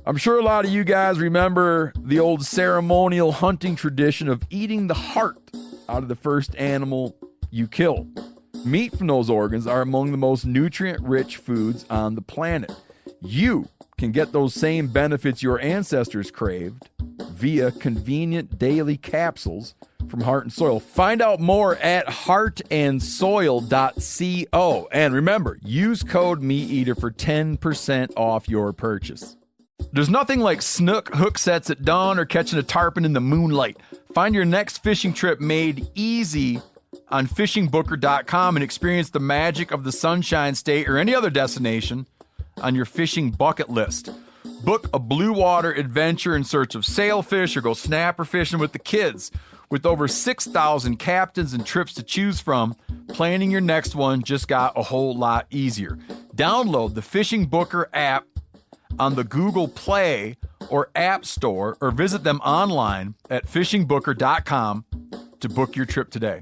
I'm sure a lot of you guys remember the old ceremonial hunting tradition of eating the heart out of the first animal you kill. Meat from those organs are among the most nutrient-rich foods on the planet. You can get those same benefits your ancestors craved via convenient daily capsules from Heart and Soil. Find out more at heartandsoil.co. And remember, use code MeatEater for 10% off your purchase. There's nothing like snook hook sets at dawn or catching a tarpon in the moonlight. Find your next fishing trip made easy on fishingbooker.com and experience the magic of the Sunshine State or any other destination on your fishing bucket list. Book a blue water adventure in search of sailfish or go snapper fishing with the kids. With over 6,000 captains and trips to choose from, planning your next one just got a whole lot easier. Download the Fishing Booker app on the Google Play or App Store or visit them online at fishingbooker.com to book your trip today.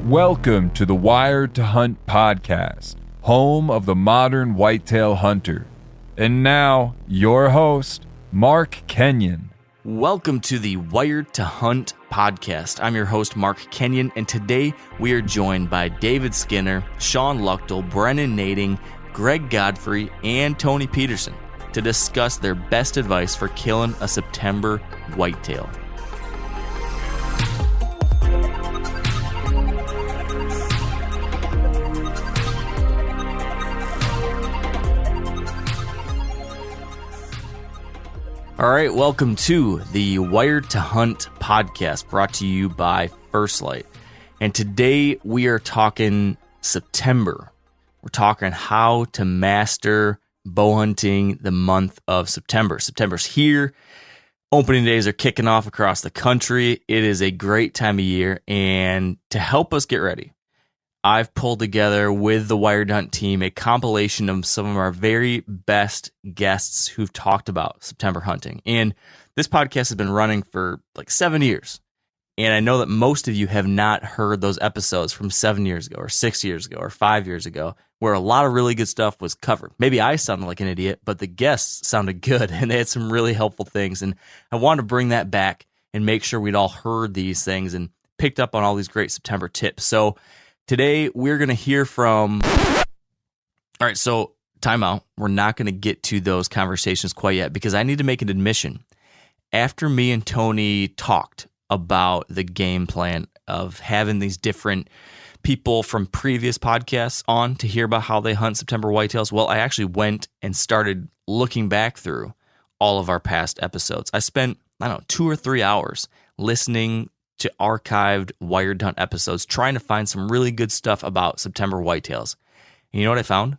Welcome to the Wired to Hunt podcast, home of the modern whitetail hunter. And now, your host, Mark Kenyon. Welcome to the Wired to Hunt podcast. I'm your host, Mark Kenyon, and today we are joined by David Skinner, Shawn Luchtel, Brennan Nading, Greg Godfrey, and Tony Peterson to discuss their best advice for killing a September whitetail. All right, welcome to the Wired to Hunt podcast, brought to you by First Light. And today we are talking September. We're talking how to master bow hunting the month of September. September's here. Opening days are kicking off across the country. It is a great time of year. And to help us get ready, I've pulled together with the Wired Hunt team a compilation of some of our very best guests who've talked about September hunting. And this podcast has been running for like 7 years. And I know that most of you have not heard those episodes from 7 years ago or 6 years ago or 5 years ago, where a lot of really good stuff was covered. Maybe I sounded like an idiot, but the guests sounded good and they had some really helpful things. And I wanted to bring that back and make sure we'd all heard these things and picked up on all these great September tips. So today, we're going to hear from... All right, so time out. We're not going to get to those conversations quite yet because I need to make an admission. After me and Tony talked about the game plan of having these different people from previous podcasts on to hear about how they hunt September whitetails, well, I actually went and started looking back through all of our past episodes. I spent, 2 or 3 hours listening to archived Wired Hunt episodes, trying to find some really good stuff about September whitetails. And you know what I found?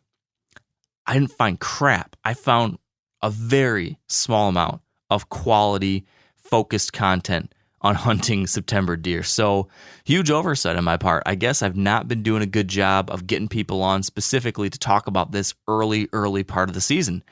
I didn't find crap. I found a very small amount of quality, focused content on hunting September deer. So huge oversight on my part. I guess I've not been doing a good job of getting people on specifically to talk about this early part of the season.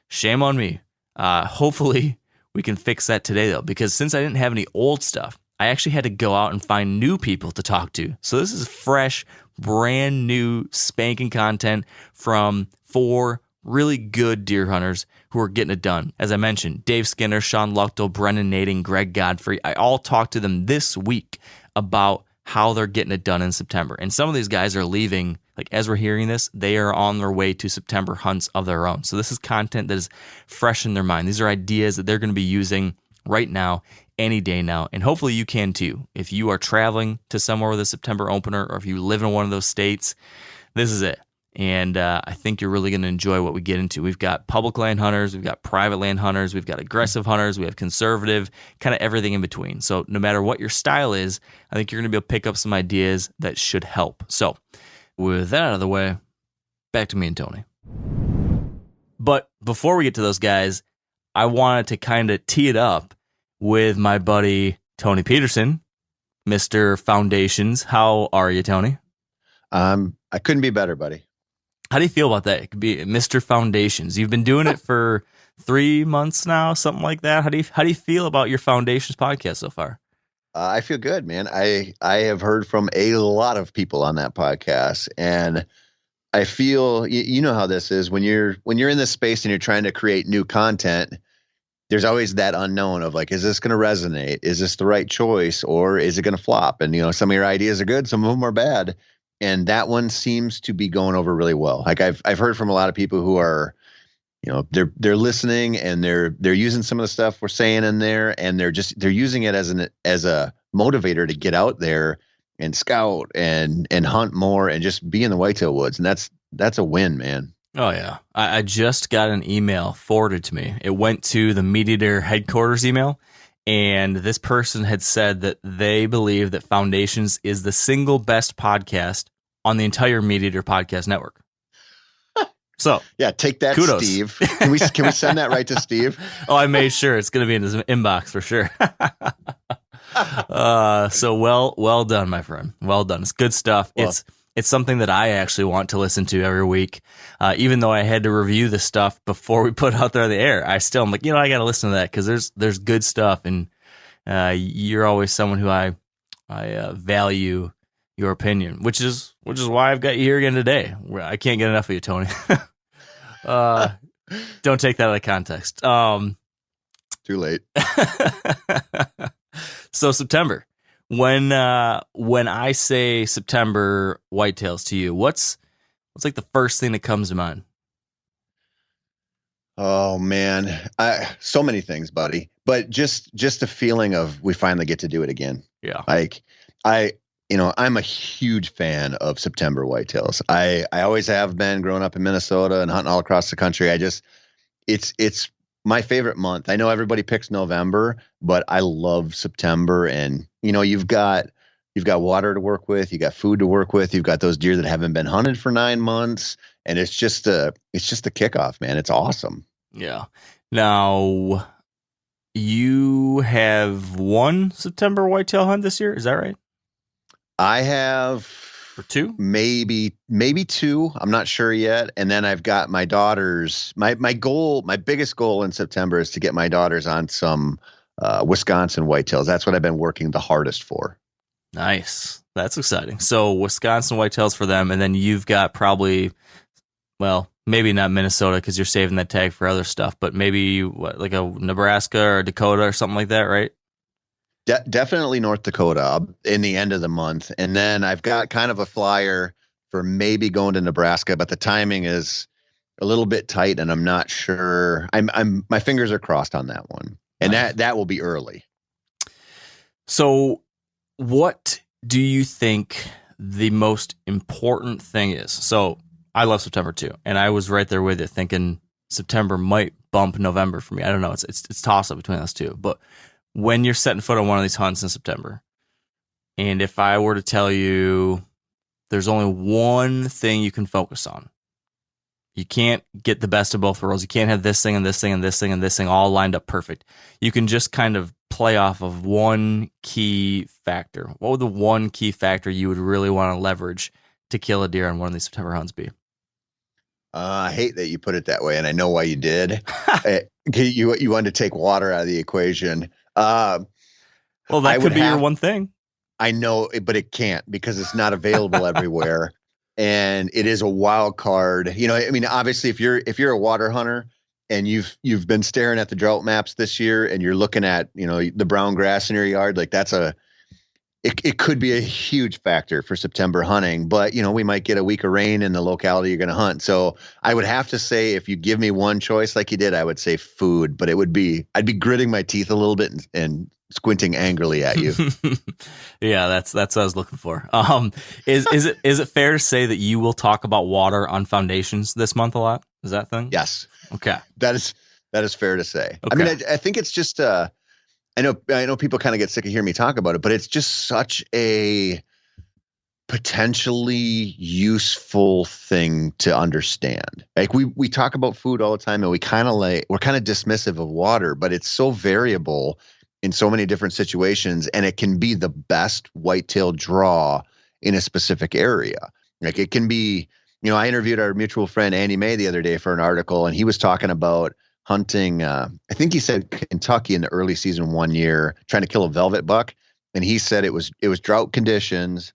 Shame on me. Hopefully we can fix that today though, because since I didn't have any old stuff, I actually had to go out and find new people to talk to. So this is fresh, brand new, spanking content from 4 really good deer hunters who are getting it done. As I mentioned, Dave Skinner, Shawn Luchtel, Brennan Nading, Greg Godfrey. I all talked to them this week about how they're getting it done in September. And some of these guys are leaving, like as we're hearing this, they are on their way to September hunts of their own. So this is content that is fresh in their mind. These are ideas that they're going to be using right now, any day now, and hopefully you can too. If you are traveling to somewhere with a September opener, or if you live in one of those states, this is it. And I think you're really going to enjoy what we get into. We've got public land hunters, we've got private land hunters, we've got aggressive hunters, we have conservative, kind of everything in between. So no matter what your style is, I think you're going to be able to pick up some ideas that should help. So with that out of the way, back to me and Tony. But before we get to those guys, I wanted to kind of tee it up with my buddy Tony Peterson, Mr. Foundations. How are you, Tony? I couldn't be better, buddy. How do you feel about that? It could be Mr. Foundations. You've been doing it for 3 months now, something like that. How do you feel about your Foundations podcast so far? I feel good, man. I have heard from a lot of people on that podcast, and I feel you know how this is when you're in this space and you're trying to create new content. There's always that unknown of like, is this going to resonate? Is this the right choice, or is it going to flop? And some of your ideas are good, some of them are bad, and that one seems to be going over really well. Like I've heard from a lot of people who are, they're listening and they're using some of the stuff we're saying in there, and they're using it as a motivator to get out there and scout and hunt more and just be in the whitetail woods. And that's a win, man. Oh, yeah. I just got an email forwarded to me. It went to the Meat Eater headquarters email, and this person had said that they believe that Foundations is the single best podcast on the entire Meat Eater podcast network. So, yeah, take that, kudos. Steve. Can we send that right to Steve? Oh, I made sure it's going to be in his inbox for sure. So well done, my friend. Well done. It's good stuff. Well, it's something that I actually want to listen to every week. Even though I had to review the stuff before we put it out there on the air, I still am like, I got to listen to that because there's good stuff, and you're always someone who I value your opinion, which is why I've got you here again today. I can't get enough of you, Tony. Don't take that out of context. Too late. So September. When I say September whitetails to you, what's like the first thing that comes to mind? Oh man, so many things, buddy. But just a feeling of we finally get to do it again. Yeah. Like I'm a huge fan of September whitetails. I always have been growing up in Minnesota and hunting all across the country. It's my favorite month. I know everybody picks November, but I love September. And you've got water to work with, you got food to work with, you've got those deer that haven't been hunted for 9 months, and it's just a kickoff, man. It's awesome. Yeah. Now, you have one September whitetail hunt this year, is that right? I have or two, maybe two. I'm not sure yet. And then I've got my daughters. My biggest goal in September is to get my daughters on some Wisconsin whitetails. That's what I've been working the hardest for. Nice. That's exciting. So Wisconsin whitetails for them, and then you've got probably, well, maybe not Minnesota because you're saving that tag for other stuff, but maybe like a Nebraska or Dakota or something like that, right? Definitely North Dakota in the end of the month. And then I've got kind of a flyer for maybe going to Nebraska, but the timing is a little bit tight and I'm not sure. My fingers are crossed on that one. And nice. that will be early. So what do you think the most important thing is? So I love September too. And I was right there with it thinking September might bump November for me. I don't know. It's toss up between those two, but when you're setting foot on one of these hunts in September, and if I were to tell you there's only one thing you can focus on, you can't get the best of both worlds. You can't have this thing and this thing and this thing and this thing all lined up perfect. You can just kind of play off of one key factor. What would the one key factor you would really want to leverage to kill a deer on one of these September hunts be? I hate that you put it that way, and I know why you did. You wanted to take water out of the equation. Well, that could be your one thing. I know, but it can't because it's not available everywhere, and it is a wild card. Obviously, if you're a water hunter and you've been staring at the drought maps this year, and you're looking at the brown grass in your yard, like it could be a huge factor for September hunting. But we might get a week of rain in the locality you're going to hunt. So I would have to say, if you give me one choice like you did, I would say food. But I'd be gritting my teeth a little bit and squinting angrily at you. Yeah, that's what I was looking for. Is it fair to say that you will talk about water on Foundations this month a lot? Is that thing? Yes. Okay. That is fair to say. Okay. I think it's just I know people kind of get sick of hearing me talk about it, but it's just such a potentially useful thing to understand. Like we talk about food all the time, and we're kind of dismissive of water, but it's so variable in so many different situations, and it can be the best whitetail draw in a specific area. Like it can be, I interviewed our mutual friend Andy May the other day for an article, and he was talking about hunting, I think he said Kentucky in the early season one year, trying to kill a velvet buck. And he said it was drought conditions,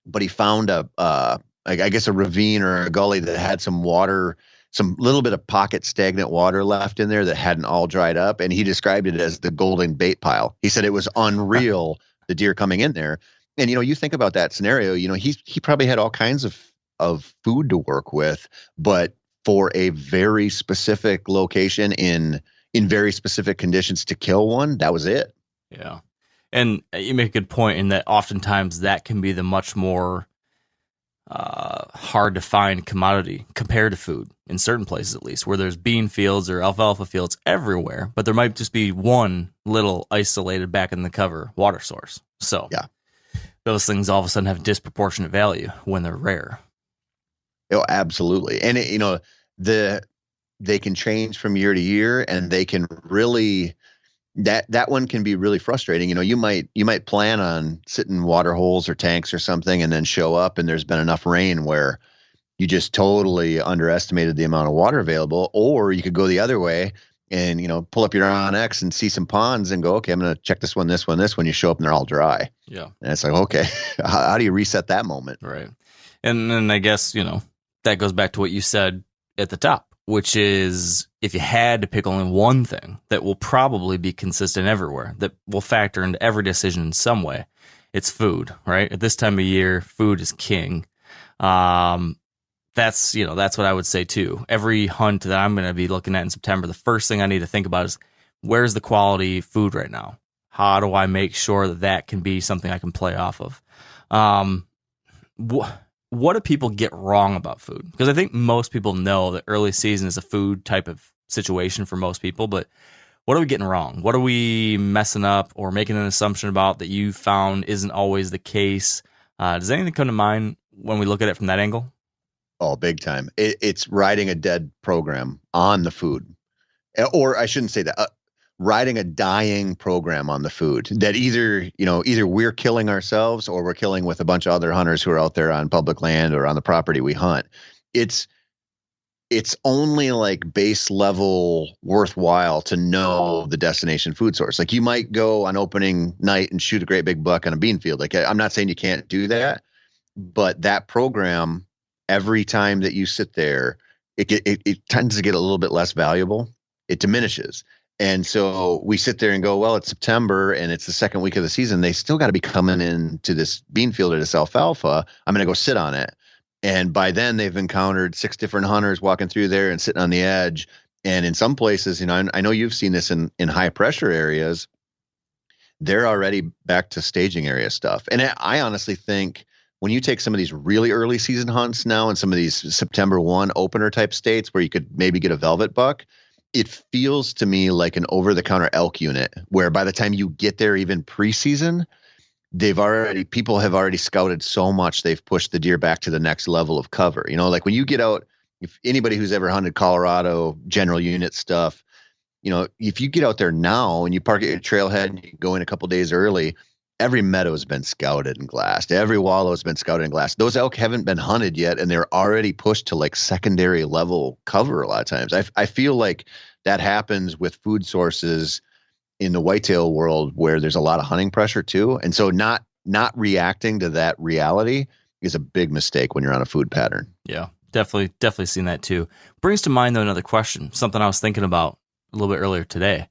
but he found a like I guess a ravine or a gully that had some water, some little bit of pocket stagnant water left in there that hadn't all dried up. And he described it as the golden bait pile. He said it was unreal, the deer coming in there. And, you think about that scenario, he probably had all kinds of food to work with, but for a very specific location in very specific conditions to kill one, that was it. Yeah. And you make a good point in that oftentimes that can be the much more hard to find commodity compared to food in certain places, at least, where there's bean fields or alfalfa fields everywhere, but there might just be one little isolated back in the cover water source. So yeah, those things all of a sudden have disproportionate value when they're rare. Oh, absolutely. And they can change from year to year, and they can really, that one can be really frustrating. You might plan on sitting water holes or tanks or something and then show up and there's been enough rain where you just totally underestimated the amount of water available. Or you could go the other way and, pull up your Onyx and see some ponds and go, okay, I'm going to check this one. You show up and they're all dry. Yeah. And it's like, okay, how do you reset that moment? Right. And then I guess, that goes back to what you said at the top, which is if you had to pick only one thing that will probably be consistent everywhere, that will factor into every decision in some way, it's food, right? At this time of year, food is king. That's what I would say too. Every hunt that I'm going to be looking at in September, the first thing I need to think about is where's the quality food right now? How do I make sure that can be something I can play off of? What do people get wrong about food? Because I think most people know that early season is a food type of situation for most people, but what are we getting wrong? What are we messing up or making an assumption about that you found isn't always the case? Does anything come to mind when we look at it from that angle? Oh, big time. It's riding a dead program on the food. Or I shouldn't say that. Riding a dying program on the food that either we're killing ourselves or we're killing with a bunch of other hunters who are out there on public land or on the property we hunt. It's only like base level worthwhile to know the destination food source. Like you might go on opening night and shoot a great big buck on a bean field. Like I'm not saying you can't do that, but that program, every time that you sit there, it tends to get a little bit less valuable. It diminishes. And so we sit there and go, well, it's September and it's the second week of the season. They still got to be coming into this bean field or this alfalfa. I'm going to go sit on it. And by then they've encountered 6 different hunters walking through there and sitting on the edge. And in some places, I know you've seen this in high pressure areas. They're already back to staging area stuff. And I honestly think when you take some of these really early season hunts now and some of these September 1 opener type states where you could maybe get a velvet buck, it feels to me like an over-the-counter elk unit where by the time you get there, even preseason, people have already scouted so much they've pushed the deer back to the next level of cover. Like when you get out, if anybody who's ever hunted Colorado general unit stuff, if you get out there now and you park at your trailhead and you go in a couple days early, every meadow has been scouted and glassed. Every wallow has been scouted and glassed. Those elk haven't been hunted yet, and they're already pushed to like secondary level cover a lot of times. I feel like that happens with food sources in the whitetail world where there's a lot of hunting pressure too. And so not reacting to that reality is a big mistake when you're on a food pattern. Yeah, definitely seen that too. Brings to mind though another question, something I was thinking about a little bit earlier today.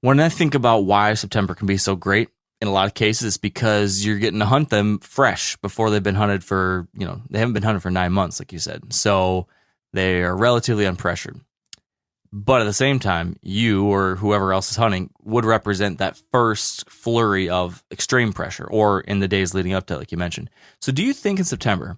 When I think about why September can be so great, in a lot of cases, it's because you're getting to hunt them fresh before they've been hunted for, they haven't been hunted for 9 months, like you said. So they are relatively unpressured. But at the same time, you or whoever else is hunting would represent that first flurry of extreme pressure, or in the days leading up to it, like you mentioned. So do you think in September,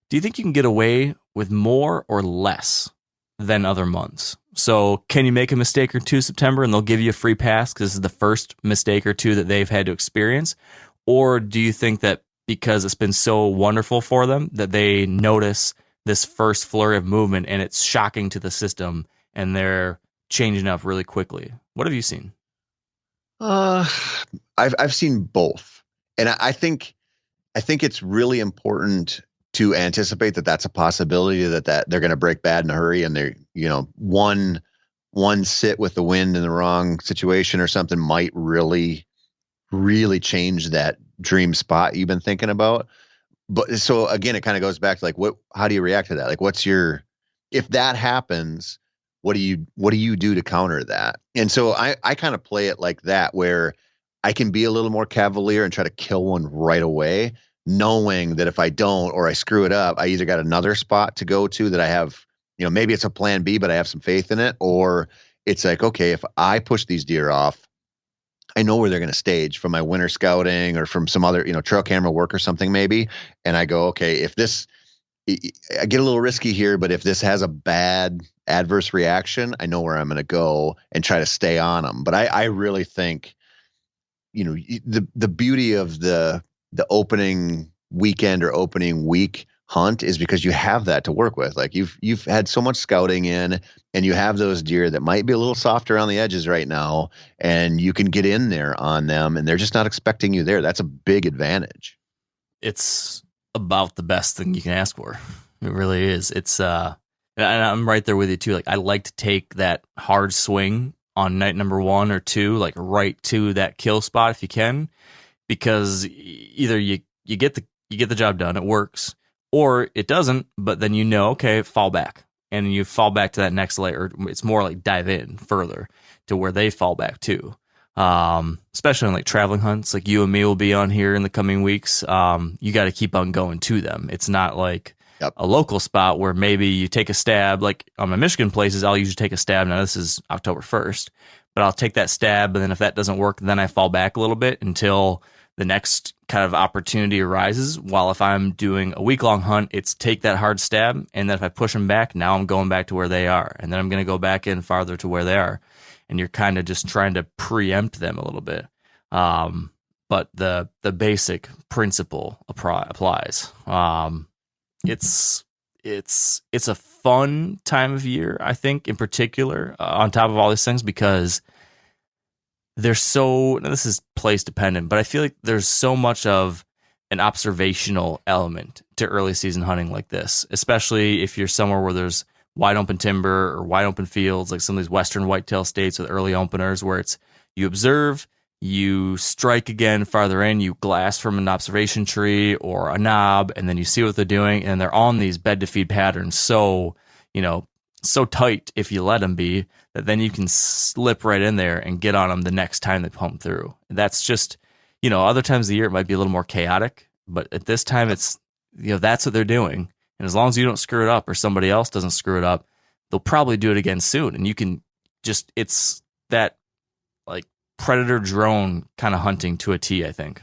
do you think you can get away with more or less than other months? So can you make a mistake or two September and they'll give you a free pass because this is the first mistake or two that they've had to experience? Or do you think that because it's been so wonderful for them that they notice this first flurry of movement and it's shocking to the system and they're changing up really quickly? What have you seen? I've seen both. And I think it's really important to anticipate that that's a possibility, that they're going to break bad in a hurry, and they're, one sit with the wind in the wrong situation or something might really, really change that dream spot you've been thinking about. But so again, it kind of goes back to like, how do you react to that? Like, if that happens, what do you do to counter that? And so I kind of play it like that, where I can be a little more cavalier and try to kill one right away, knowing that if I don't, or I screw it up, I either got another spot to go to that I have, maybe it's a plan B, but I have some faith in it, or it's like, okay, if I push these deer off, I know where they're going to stage from my winter scouting or from some other, trail camera work or something maybe. And I go, okay, I get a little risky here, but if this has a bad adverse reaction, I know where I'm going to go and try to stay on them. But I really think, the beauty of the opening weekend or opening week hunt is because you have that to work with. Like you've had so much scouting in, and you have those deer that might be a little softer on the edges right now, and you can get in there on them, and they're just not expecting you there. That's a big advantage. It's about the best thing you can ask for. It really is. It's and I'm right there with you too. Like, I like to take that hard swing on night number 1 or 2, like right to that kill spot if you can, because either you get the job done, it works, or it doesn't, but then okay, fall back. And you fall back to that next layer. It's more like dive in further to where they fall back too. Especially on like traveling hunts, like you and me will be on here in the coming weeks. You got to keep on going to them. It's not like a local spot where maybe you take a stab. Like on my Michigan places, I'll usually take a stab. Now this is October 1st, but I'll take that stab. And then if that doesn't work, then I fall back a little bit until the next kind of opportunity arises. While if I'm doing a week-long hunt, it's take that hard stab, and then if I push them back, now I'm going back to where they are, and then I'm going to go back in farther to where they are, and you're kind of just trying to preempt them a little bit. But the basic principle applies. It's a fun time of year, I think, in particular, on top of all these things, because this is place dependent, but I feel like there's so much of an observational element to early season hunting like this, especially if you're somewhere where there's wide open timber or wide open fields, like some of these western whitetail states with early openers, where it's you observe, you strike again farther in, you glass from an observation tree or a knob, and then you see what they're doing, and they're on these bed to feed patterns so tight if you let them be, that then you can slip right in there and get on them the next time they pump through. That's just, other times of the year it might be a little more chaotic, but at this time it's, that's what they're doing. And as long as you don't screw it up or somebody else doesn't screw it up, they'll probably do it again soon. And you can it's that like predator drone kind of hunting to a T, I think.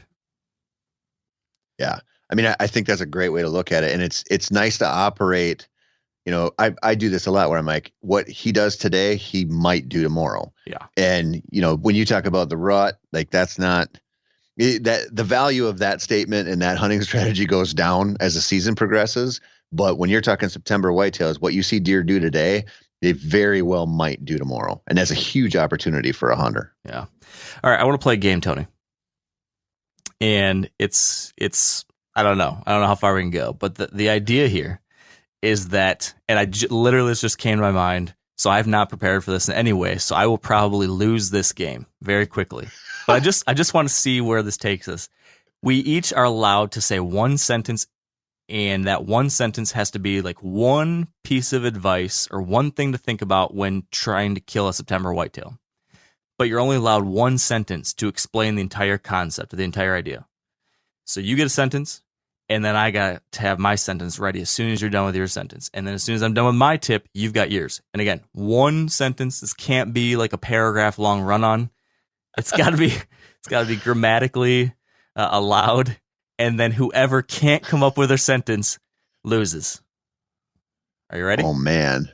Yeah. I mean, I think that's a great way to look at it. And it's nice to operate. I do this a lot where I'm like, what he does today, he might do tomorrow. Yeah. And, when you talk about the rut, like that's not that the value of that statement and that hunting strategy goes down as the season progresses. But when you're talking September whitetails, what you see deer do today, they very well might do tomorrow. And that's a huge opportunity for a hunter. Yeah. All right. I want to play a game, Tony. And it's, I don't know how far we can go, but the idea here is that, and literally this just came to my mind, so I have not prepared for this in any way, so I will probably lose this game very quickly. But I just want to see where this takes us. We each are allowed to say one sentence, and that one sentence has to be like one piece of advice or one thing to think about when trying to kill a September whitetail. But you're only allowed one sentence to explain the entire concept or the entire idea. So you get a sentence, and then I got to have my sentence ready as soon as you're done with your sentence. And then as soon as I'm done with my tip, you've got yours. And again, one sentence. This can't be like a paragraph long run on. It's got to be grammatically allowed. And then whoever can't come up with their sentence loses. Are you ready? Oh man,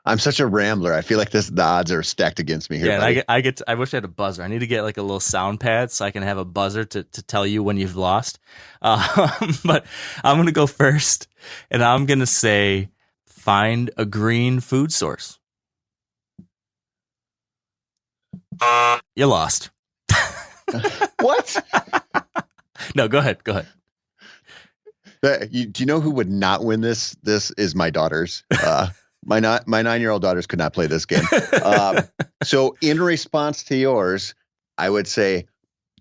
I'm such a rambler. I feel like the odds are stacked against me here. Yeah, and I wish I had a buzzer. I need to get like a little sound pad so I can have a buzzer to tell you when you've lost. But I'm going to go first, and I'm going to say, find a green food source. You lost. What? No, go ahead. Do you know who would not win this? This is my daughters. My 9-year-old daughters could not play this game. So in response to yours, I would say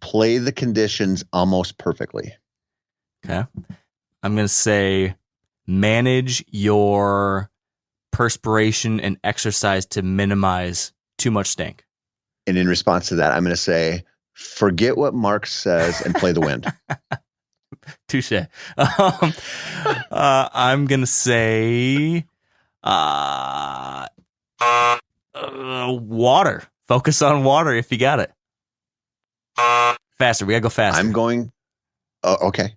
play the conditions almost perfectly. Okay. I'm going to say manage your perspiration and exercise to minimize too much stank. And in response to that, I'm going to say, forget what Mark says and play the wind. Touche. I'm going to say water. Focus on water if you got it. Faster. We got to go faster. I'm going. Okay.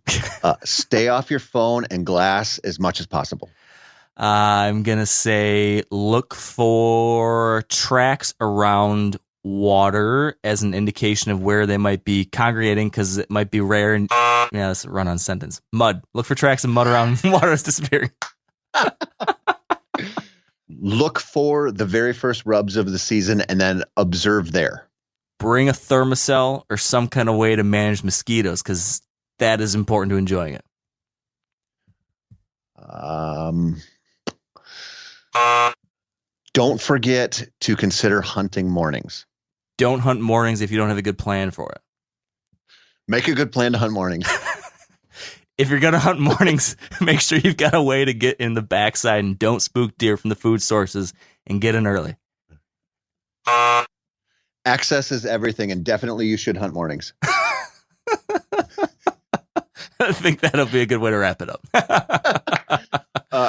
Stay off your phone and glass as much as possible. I'm going to say look for tracks around water as an indication of where they might be congregating, because it might be rare. And yeah, that's a run-on sentence. Mud. Look for tracks of mud around water that's disappearing. Look for the very first rubs of the season and then observe there. Bring a thermocell or some kind of way to manage mosquitoes, because that is important to enjoying it. Don't forget to consider hunting mornings. Don't hunt mornings if you don't have a good plan for it. Make a good plan to hunt mornings. If you're going to hunt mornings, make sure you've got a way to get in the backside and don't spook deer from the food sources and get in early. Access is everything, and definitely you should hunt mornings. I think that'll be a good way to wrap it up.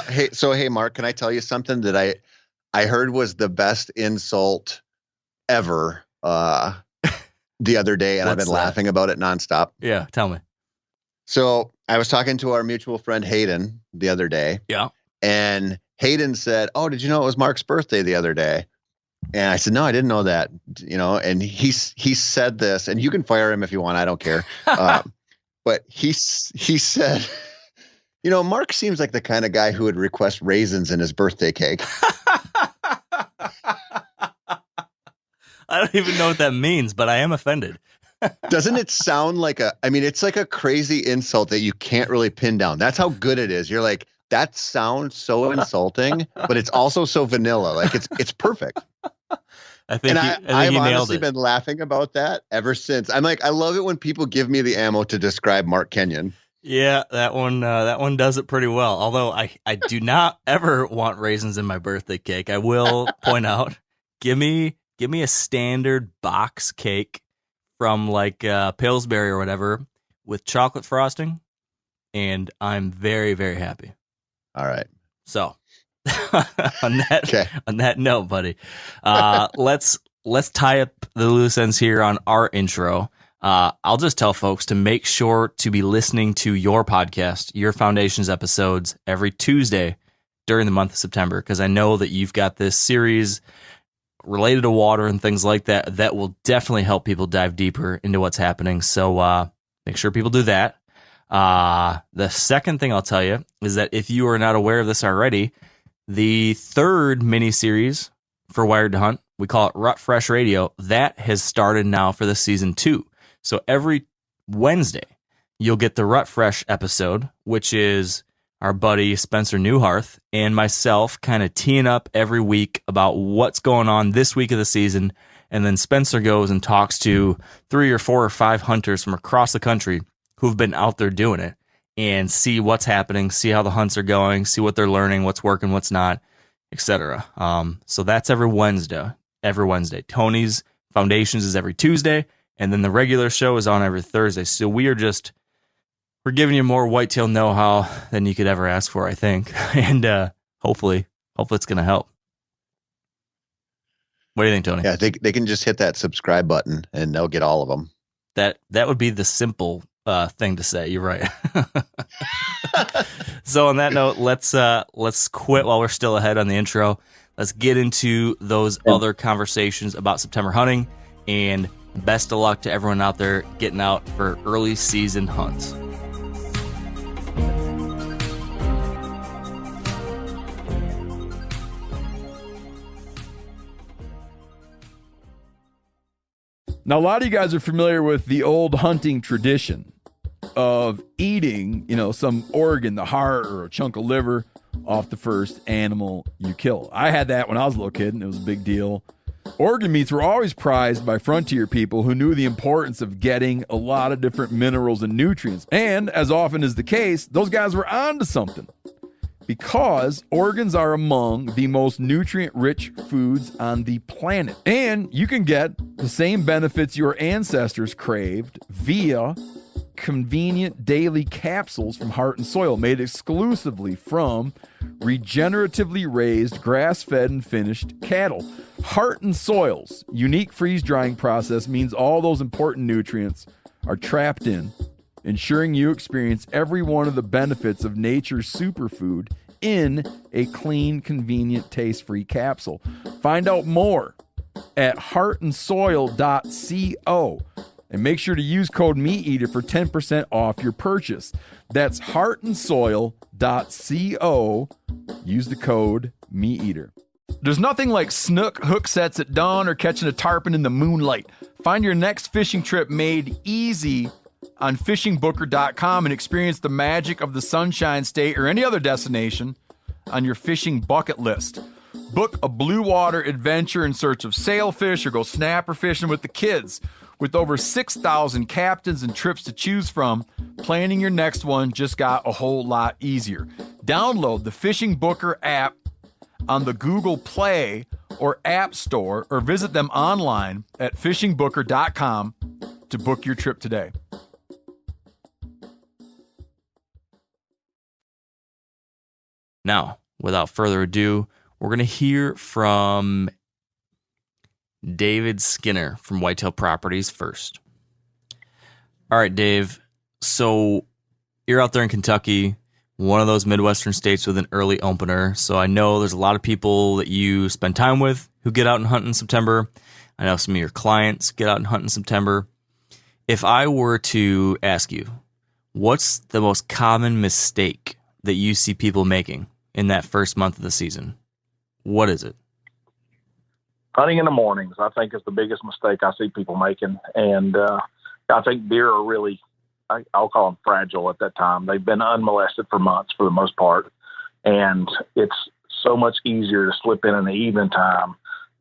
Hey, Mark, can I tell you something that I heard was the best insult ever the other day, and I've been laughing about it nonstop. Yeah, tell me. So I was talking to our mutual friend Hayden the other day. Yeah. And Hayden said, "Oh, did you know it was Mark's birthday the other day?" And I said, "No, I didn't know that." And he said this, and you can fire him if you want. I don't care. But he said, Mark seems like the kind of guy who would request raisins in his birthday cake. I don't even know what that means, but I am offended. Doesn't it sound like it's like a crazy insult that you can't really pin down. That's how good it is. You're like, that sounds so insulting, but it's also so vanilla. Like it's perfect. I've honestly been laughing about that ever since. I'm like, I love it when people give me the ammo to describe Mark Kenyon. Yeah, that one does it pretty well. Although I do not ever want raisins in my birthday cake. I will point out, give me a standard box cake from like Pillsbury or whatever with chocolate frosting, and I'm very, very happy. All right. So on that note, buddy, let's tie up the loose ends here on our intro. I'll just tell folks to make sure to be listening to your podcast, your Foundations episodes every Tuesday during the month of September, because I know that you've got this series related to water and things like that that will definitely help people dive deeper into what's happening. So make sure people do that. The second thing I'll tell you is that if you are not aware of this already, the third mini-series for Wired to Hunt, we call it Rut Fresh Radio, that has started now for the season 2. So every Wednesday, you'll get the Rut Fresh episode, which is our buddy Spencer Newharth and myself kind of teeing up every week about what's going on this week of the season. And then Spencer goes and talks to 3 or 4 or 5 hunters from across the country who've been out there doing it and see what's happening, see how the hunts are going, see what they're learning, what's working, what's not, etc. So that's every Wednesday. Tony's Foundations is every Tuesday, and then the regular show is on every Thursday. So we're giving you more whitetail know-how than you could ever ask for, I think. And hopefully it's going to help. What do you think, Tony? Yeah, they can just hit that subscribe button and they'll get all of them. That would be the simple thing to say. You're right. So on that note, let's quit while we're still ahead on the intro. Let's get into those other conversations about September hunting, and best of luck to everyone out there getting out for early season hunts. Now, a lot of you guys are familiar with the old hunting tradition of eating, some organ, the heart or a chunk of liver off the first animal you kill. I had that when I was a little kid, and it was a big deal. Organ meats were always prized by frontier people who knew the importance of getting a lot of different minerals and nutrients. And as often is the case, those guys were onto something. Because organs are among the most nutrient-rich foods on the planet. And you can get the same benefits your ancestors craved via convenient daily capsules from Heart and Soil, made exclusively from regeneratively raised, grass-fed, and finished cattle. Heart and Soil's unique freeze-drying process means all those important nutrients are trapped in, ensuring you experience every one of the benefits of nature's superfood in a clean, convenient, taste-free capsule. Find out more at heartandsoil.co. And make sure to use code MeatEater for 10% off your purchase. That's heartandsoil.co. Use the code MeatEater. There's nothing like snook hook sets at dawn or catching a tarpon in the moonlight. Find your next fishing trip made easy on fishingbooker.com and experience the magic of the Sunshine State or any other destination on your fishing bucket list. Book a blue water adventure in search of sailfish or go snapper fishing with the kids. With over 6,000 captains and trips to choose from, planning your next one just got a whole lot easier. Download the Fishing Booker app on the Google Play or App Store, or visit them online at fishingbooker.com to book your trip today. Now, without further ado, we're going to hear from David Skinner from Whitetail Properties first. All right, Dave. So you're out there in Kentucky, one of those Midwestern states with an early opener. So I know there's a lot of people that you spend time with who get out and hunt in September. I know some of your clients get out and hunt in September. If I were to ask you, what's the most common mistake that you see people making in that first month of the season? What is it? Hunting in the mornings, I think, is the biggest mistake I see people making. And I think deer are really, I'll call them fragile at that time. They've been unmolested for months for the most part. And it's so much easier to slip in the evening time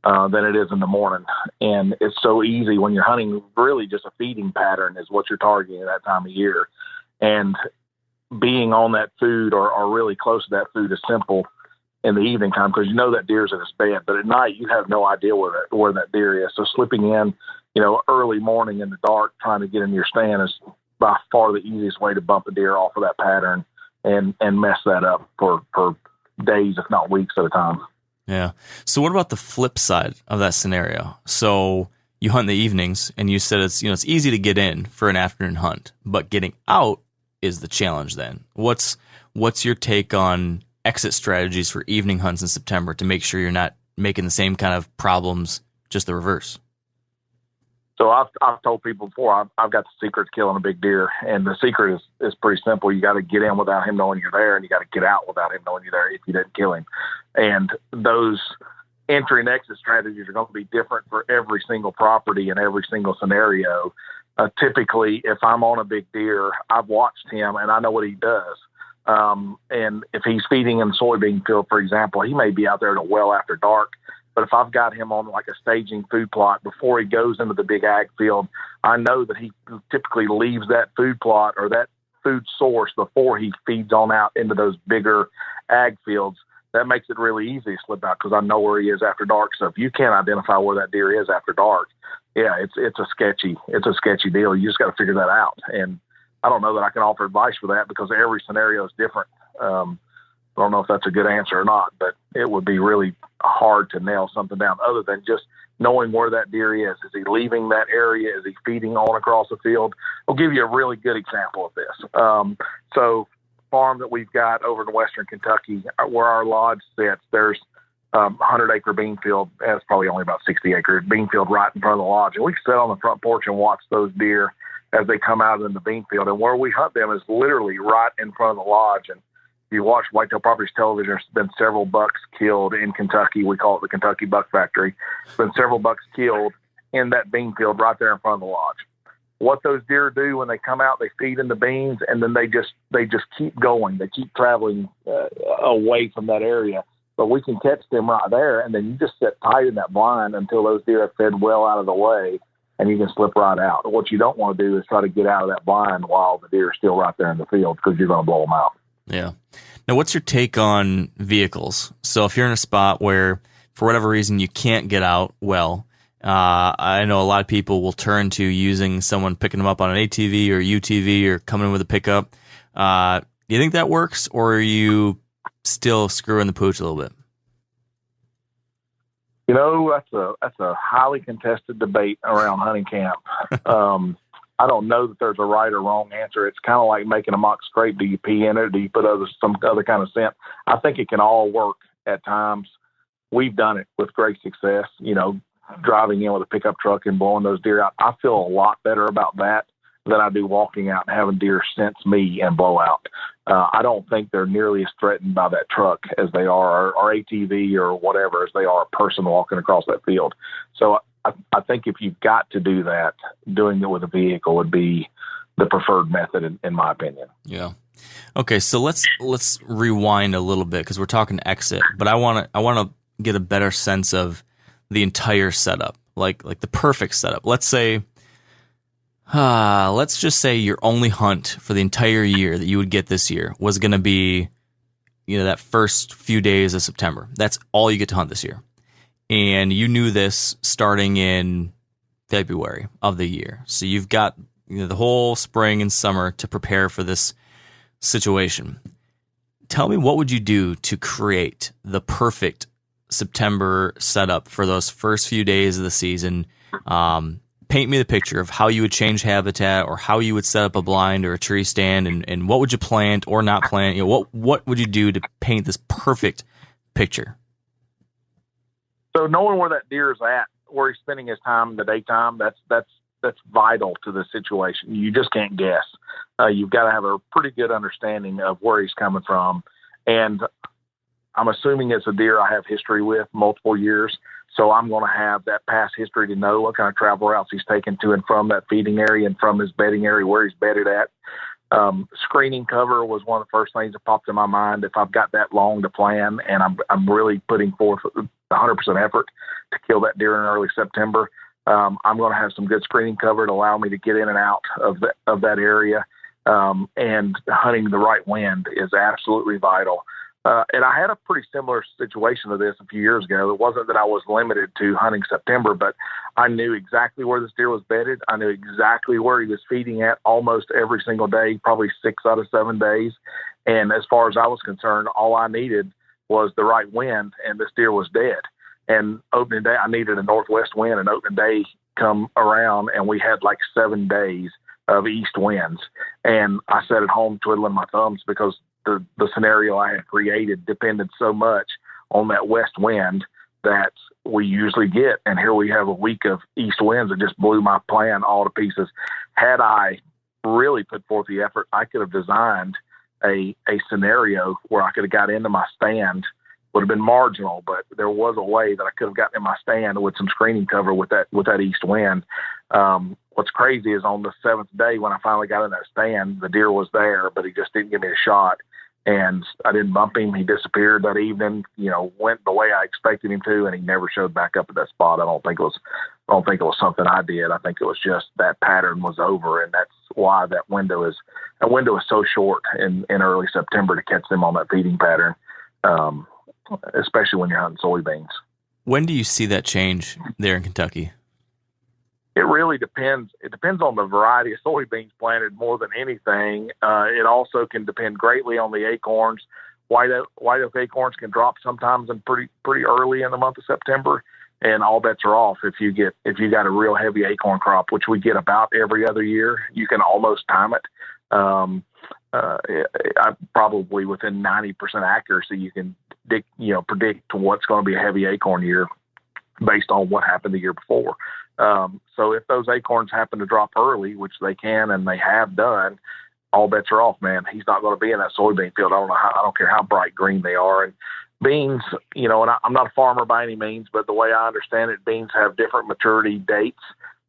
than it is in the morning. And it's so easy when you're hunting, really just a feeding pattern is what you're targeting at that time of year. And being on that food or really close to that food is simple in the evening time because you know that deer's in its bed, but at night you have no idea where that deer is. So slipping in, early morning in the dark, trying to get in your stand is by far the easiest way to bump a deer off of that pattern and mess that up for days, if not weeks at a time. Yeah. So what about the flip side of that scenario? So you hunt in the evenings and you said it's easy to get in for an afternoon hunt, but getting out is the challenge then. What's your take on exit strategies for evening hunts in September to make sure you're not making the same kind of problems, just the reverse? So I've told people before, I've got the secret to killing a big deer, and the secret is pretty simple. You got to get in without him knowing you're there, and you got to get out without him knowing you're there if you didn't kill him. And those entry and exit strategies are going to be different for every single property and every single scenario. Typically, if I'm on a big deer, I've watched him and I know what he does. And if he's feeding in soybean field, for example, he may be out there well after dark. But if I've got him on like a staging food plot before he goes into the big ag field, I know that he typically leaves that food plot or that food source before he feeds on out into those bigger ag fields. That makes it really easy to slip out because I know where he is after dark. So if you can't identify where that deer is after dark, yeah, it's a sketchy deal. You just got to figure that out. And I don't know that I can offer advice for that because every scenario is different. I don't know if that's a good answer or not, but it would be really hard to nail something down other than just knowing where that deer is. Is he leaving that area? Is he feeding on across the field? I'll give you a really good example of this. So farm that we've got over in Western Kentucky where our lodge sits, there's 100-acre bean field. It's probably only about 60 acres bean field right in front of the lodge. And we sit on the front porch and watch those deer as they come out in the bean field. And where we hunt them is literally right in front of the lodge. And if you watch Whitetail Properties television, there's been several bucks killed in Kentucky. We call it the Kentucky Buck Factory. There's been several bucks killed in that bean field right there in front of the lodge. What those deer do when they come out, they feed in the beans, and then they just keep going. They keep traveling away from that area but we can catch them right there. And then you just sit tight in that blind until those deer have fed well out of the way, and you can slip right out. What you don't want to do is try to get out of that blind while the deer are still right there in the field, because you're going to blow them out. Yeah. Now, what's your take on vehicles? So if you're in a spot where, for whatever reason, you can't get out well, I know a lot of people will turn to using someone picking them up on an ATV or UTV or coming in with a pickup. Do you think that works, or are you still screwing the pooch a little bit? You know, that's a highly contested debate around hunting camp. I don't know that there's a right or wrong answer. It's kind of like making a mock scrape. Do you pee in it? Do you put some other kind of scent? I think it can all work at times. We've done it with great success, you know, driving in with a pickup truck and blowing those deer out. I feel a lot better about that than I do walking out and having deer sense me and blow out. I don't think they're nearly as threatened by that truck as they are, or ATV or whatever, as they are a person walking across that field. So I think if you've got to do that, doing it with a vehicle would be the preferred method, in my opinion. Yeah. Okay, so let's rewind a little bit, because we're talking exit, but I want to get a better sense of the entire setup, like the perfect setup. Let's just say your only hunt for the entire year that you would get this year was going to be, you know, that first few days of September. That's all you get to hunt this year. And you knew this starting in February of the year. So you've got, you know, the whole spring and summer to prepare for this situation. Tell me, what would you do to create the perfect September setup for those first few days of the season? Paint me the picture of how you would change habitat, or how you would set up a blind or a tree stand, and what would you plant or not plant? You know, what would you do to paint this perfect picture? So knowing where that deer is at, where he's spending his time in the daytime, that's vital to the situation. You just can't guess. You've got to have a pretty good understanding of where he's coming from. And I'm assuming it's a deer I have history with multiple years. So I'm going to have that past history to know what kind of travel routes he's taken to and from that feeding area and from his bedding area, where he's bedded at. Screening cover was one of the first things that popped in my mind. If I've got that long to plan and I'm really putting forth 100% effort to kill that deer in early September, I'm going to have some good screening cover to allow me to get in and out of that area. And hunting the right wind is absolutely vital. And I had a pretty similar situation to this a few years ago. It wasn't that I was limited to hunting September, but I knew exactly where this deer was bedded. I knew exactly where he was feeding at almost every single day, probably 6 out of 7 days. And as far as I was concerned, all I needed was the right wind, and this deer was dead. And opening day, I needed a northwest wind, and opening day come around, and we had like 7 days of east winds. And I sat at home twiddling my thumbs, because the scenario I had created depended so much on that west wind that we usually get. And here we have a week of east winds that just blew my plan all to pieces. Had I really put forth the effort, I could have designed a scenario where I could have got into my stand. Would have been marginal, but there was a way that I could have gotten in my stand with some screening cover with that east wind. What's crazy is on the 7th day, when I finally got in that stand, the deer was there, but he just didn't give me a shot. And I didn't bump him. He disappeared that evening, went the way I expected him to, and he never showed back up at that spot. I don't think it was something I did. I think it was just that pattern was over, and that's why that window is so short in early September to catch them on that feeding pattern, especially when you're hunting soybeans. When do you see that change there in Kentucky? It really depends. It depends on the variety of soybeans planted more than anything. It also can depend greatly on the acorns. White oak acorns can drop sometimes in pretty early in the month of September, and all bets are off. If you got a real heavy acorn crop, which we get about every other year, you can almost time it. Probably within 90% accuracy, you can predict what's going to be a heavy acorn year based on what happened the year before. So if those acorns happen to drop early, which they can and they have done, all bets are off, man. He's not going to be in that soybean field. I don't care how bright green they are. And beans, and I'm not a farmer by any means, but the way I understand it, beans have different maturity dates.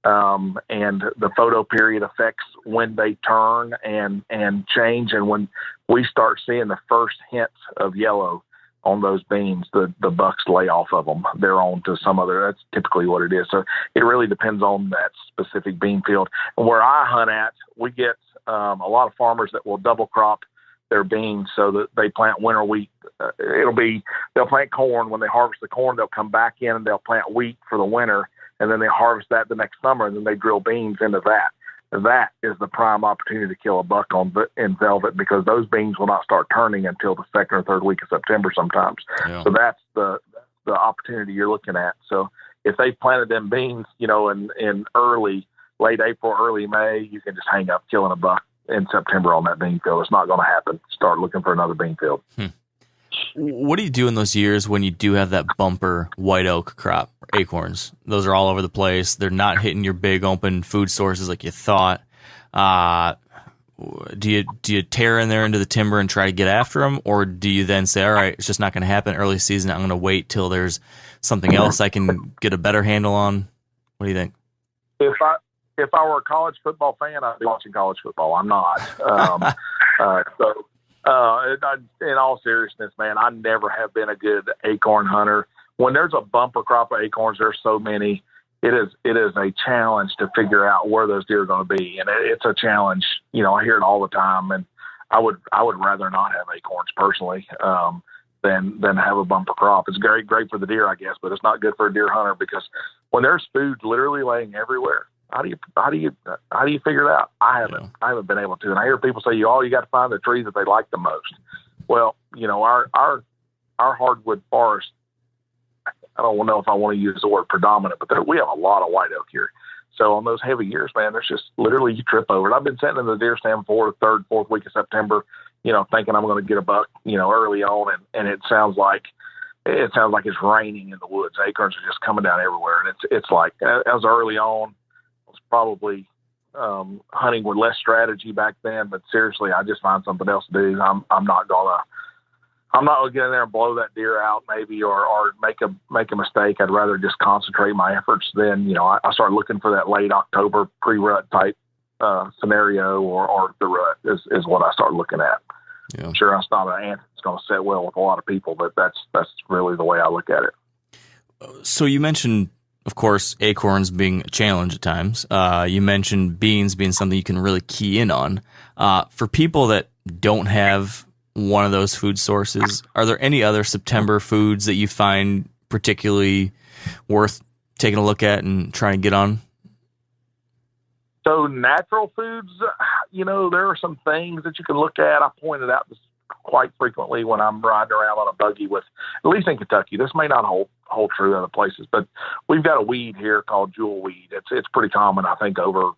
And the photo period affects when they turn and change. And when we start seeing the first hints of yellow, on those beans, the bucks lay off of them. They're on to some other. That's typically what it is. So it really depends on that specific bean field. And where I hunt at, we get a lot of farmers that will double crop their beans so that they plant winter wheat. They'll plant corn. When they harvest the corn, they'll come back in and they'll plant wheat for the winter, and then they harvest that the next summer, and then they drill beans into that. That is the prime opportunity to kill a buck in velvet, because those beans will not start turning until the second or third week of September sometimes. Yeah. So that's the opportunity you're looking at. So if they planted them beans, in late April, early May, you can just hang up killing a buck in September on that bean field. It's not going to happen. Start looking for another bean field. What do you do in those years when you do have that bumper white oak crop, acorns? Those are all over the place. They're not hitting your big open food sources like you thought. Do you tear in there into the timber and try to get after them, or do you then say, all right, it's just not going to happen early season, I'm going to wait till there's something else I can get a better handle on? What do you think? If I were a college football fan, I'd be watching college football. I'm not. In all seriousness, man, I never have been a good acorn hunter. When there's a bumper crop of acorns, there's so many. It is a challenge to figure out where those deer are going to be, and it's a challenge. I hear it all the time, and I would rather not have acorns personally than have a bumper crop. It's great for the deer, I guess, but it's not good for a deer hunter, because when there's food literally laying everywhere, how do you figure it out? I haven't been able to. And I hear people say, you got to find the trees that they like the most. Well, our hardwood forest, I don't know if I want to use the word predominant, but we have a lot of white oak here. So on those heavy years, man, there's just literally you trip over it. I've been sitting in the deer stand for the third, fourth week of September, thinking I'm going to get a buck, early on. And it sounds like it's raining in the woods. Acorns are just coming down everywhere. And it's like, as early on, probably hunting with less strategy back then, but seriously, I just find something else to do. I'm not gonna get in there and blow that deer out, maybe, or make a mistake. I'd rather just concentrate my efforts. Then I start looking for that late October pre-rut type scenario, or the rut is what I start looking at. Yeah. I'm sure that's not an answer that's going to set well with a lot of people, but that's really the way I look at it. So you mentioned, of course, acorns being a challenge at times. You mentioned beans being something you can really key in on. For people that don't have one of those food sources, are there any other September foods that you find particularly worth taking a look at and trying to get on? So natural foods, there are some things that you can look at. I pointed out this quite frequently when I'm riding around on a buggy with, at least in Kentucky. This may not hold true in other places, but we've got a weed here called jewelweed. It's pretty common, I think, over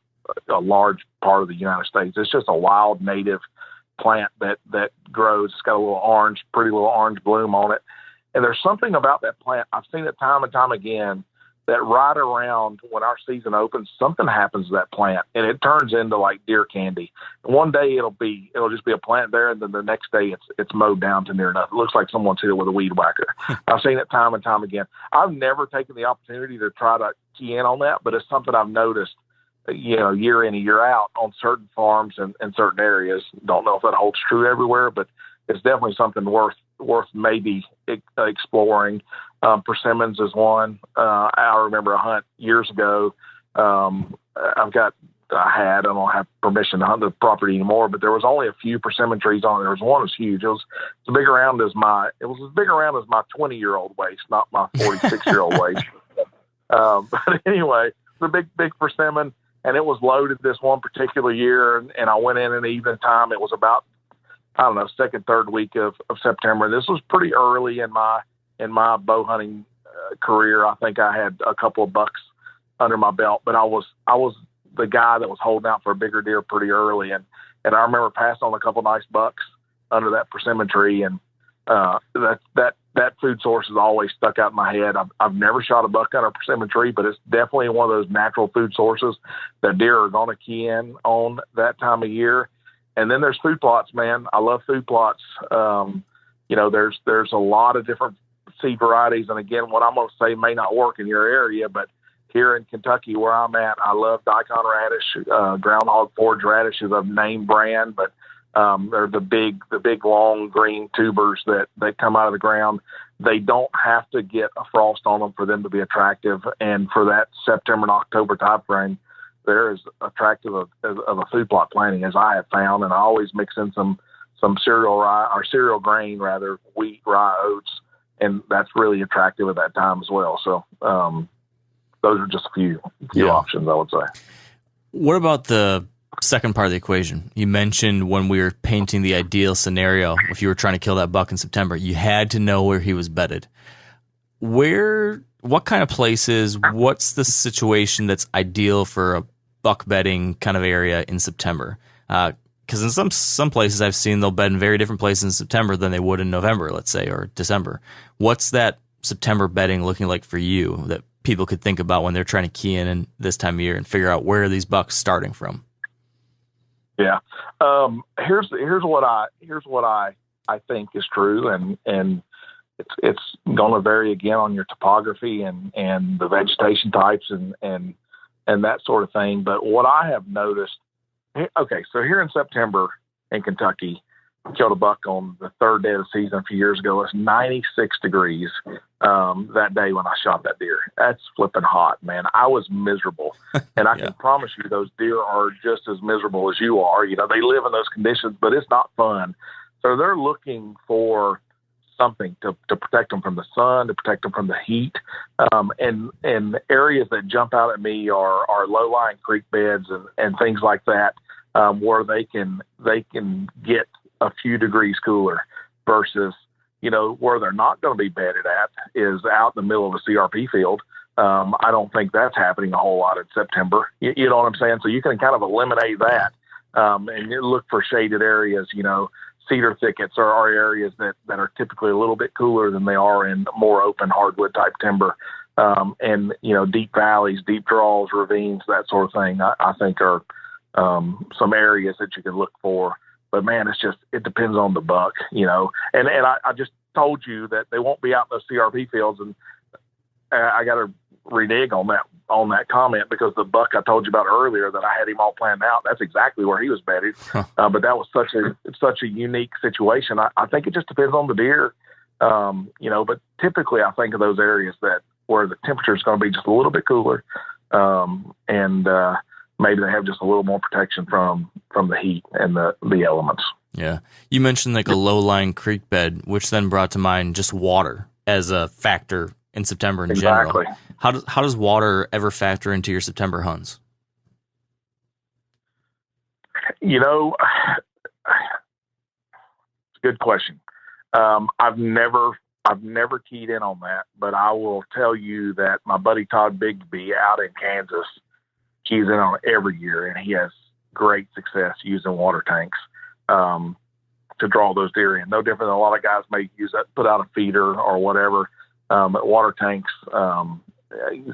a large part of the United States. It's just a wild native plant that grows. It's got a pretty little orange bloom on it. And there's something about that plant. I've seen it time and time again, that right around when our season opens, something happens to that plant and it turns into like deer candy. And one day it'll just be a plant there, and then the next day it's mowed down to near nothing. It looks like someone's hit it with a weed whacker. I've seen it time and time again. I've never taken the opportunity to try to key in on that, but it's something I've noticed, year in and year out on certain farms and certain areas. Don't know if that holds true everywhere, but it's definitely something worth maybe exploring. Persimmons is one. I remember a hunt years ago. I don't have permission to hunt the property anymore, but there was only a few persimmon trees on it. There was one that was huge. It was as big around as my 20-year-old waist, not my 46-year-old waist. But anyway, the big persimmon, and it was loaded this one particular year. And I went in the evening time. It was about, second, third week of September. This was pretty early in my bow hunting career. I think I had a couple of bucks under my belt, but I was the guy that was holding out for a bigger deer pretty early. And I remember passing on a couple of nice bucks under that persimmon tree. And that food source has always stuck out in my head. I've never shot a buck under a persimmon tree, but it's definitely one of those natural food sources that deer are going to key in on that time of year. And then there's food plots, man. I love food plots. There's a lot of different seed varieties. And again, what I'm going to say may not work in your area, but here in Kentucky where I'm at, I love daikon radish. Groundhog Forge radish is a name brand, but They're the big long green tubers that come out of the ground. They don't have to get a frost on them for them to be attractive. And for that September and October time frame, they're as attractive of a food plot planting as I have found. And I always mix in some cereal grain, wheat, rye, oats, and that's really attractive at that time as well. So those are just a few options, I would say. What about the second part of the equation? You mentioned when we were painting the ideal scenario, if you were trying to kill that buck in September, you had to know where he was bedded. What kind of places, what's the situation that's ideal for a buck bedding kind of area in September? Because in some places I've seen they'll bed in very different places in September than they would in November, let's say, or December. What's that September bedding looking like for you that people could think about when they're trying to key in this time of year and figure out where are these bucks starting from? Yeah. Here's what I think is true, and it's going to vary again on your topography and the vegetation types and that sort of thing. But what I have noticed, okay, so here in September in Kentucky, I killed a buck on the third day of the season a few years ago. It's 96 degrees that day when I shot that deer. That's flipping hot, man. I was miserable. And I can promise you those deer are just as miserable as you are. You know, they live in those conditions, but it's not fun. So they're looking for something to protect them from the sun, to protect them from the heat. And areas that jump out at me are low-lying creek beds and things like that, where they can get a few degrees cooler versus, you know, where they're not going to be bedded at is out in the middle of a CRP field. I don't think that's happening a whole lot in September. You know what I'm saying? So you can kind of eliminate that and you look for shaded areas, you know. Cedar thickets are areas that are typically a little bit cooler than they are in more open hardwood type timber. And, you know, deep valleys, deep draws, ravines, that sort of thing, I think are some areas that you can look for. But man, it depends on the buck, you know. And I just told you that they won't be out in those CRP fields, and I got to renege on that comment, because the buck I told you about earlier that I had him all planned out, that's exactly where he was bedded. But that was such a unique situation. I think it just depends on the deer, you know. But typically, I think of those areas where the temperature is going to be just a little bit cooler, and maybe they have just a little more protection from the heat and the elements. Yeah. You mentioned like a low-lying creek bed, which then brought to mind just water as a factor in September in general. How does water ever factor into your September hunts? You know, it's a good question. I've never keyed in on that, but I will tell you that my buddy Todd Bigsby out in Kansas keys in on it every year, and he has great success using water tanks to draw those deer in. No different than a lot of guys may use that, put out a feeder or whatever. But water tanks,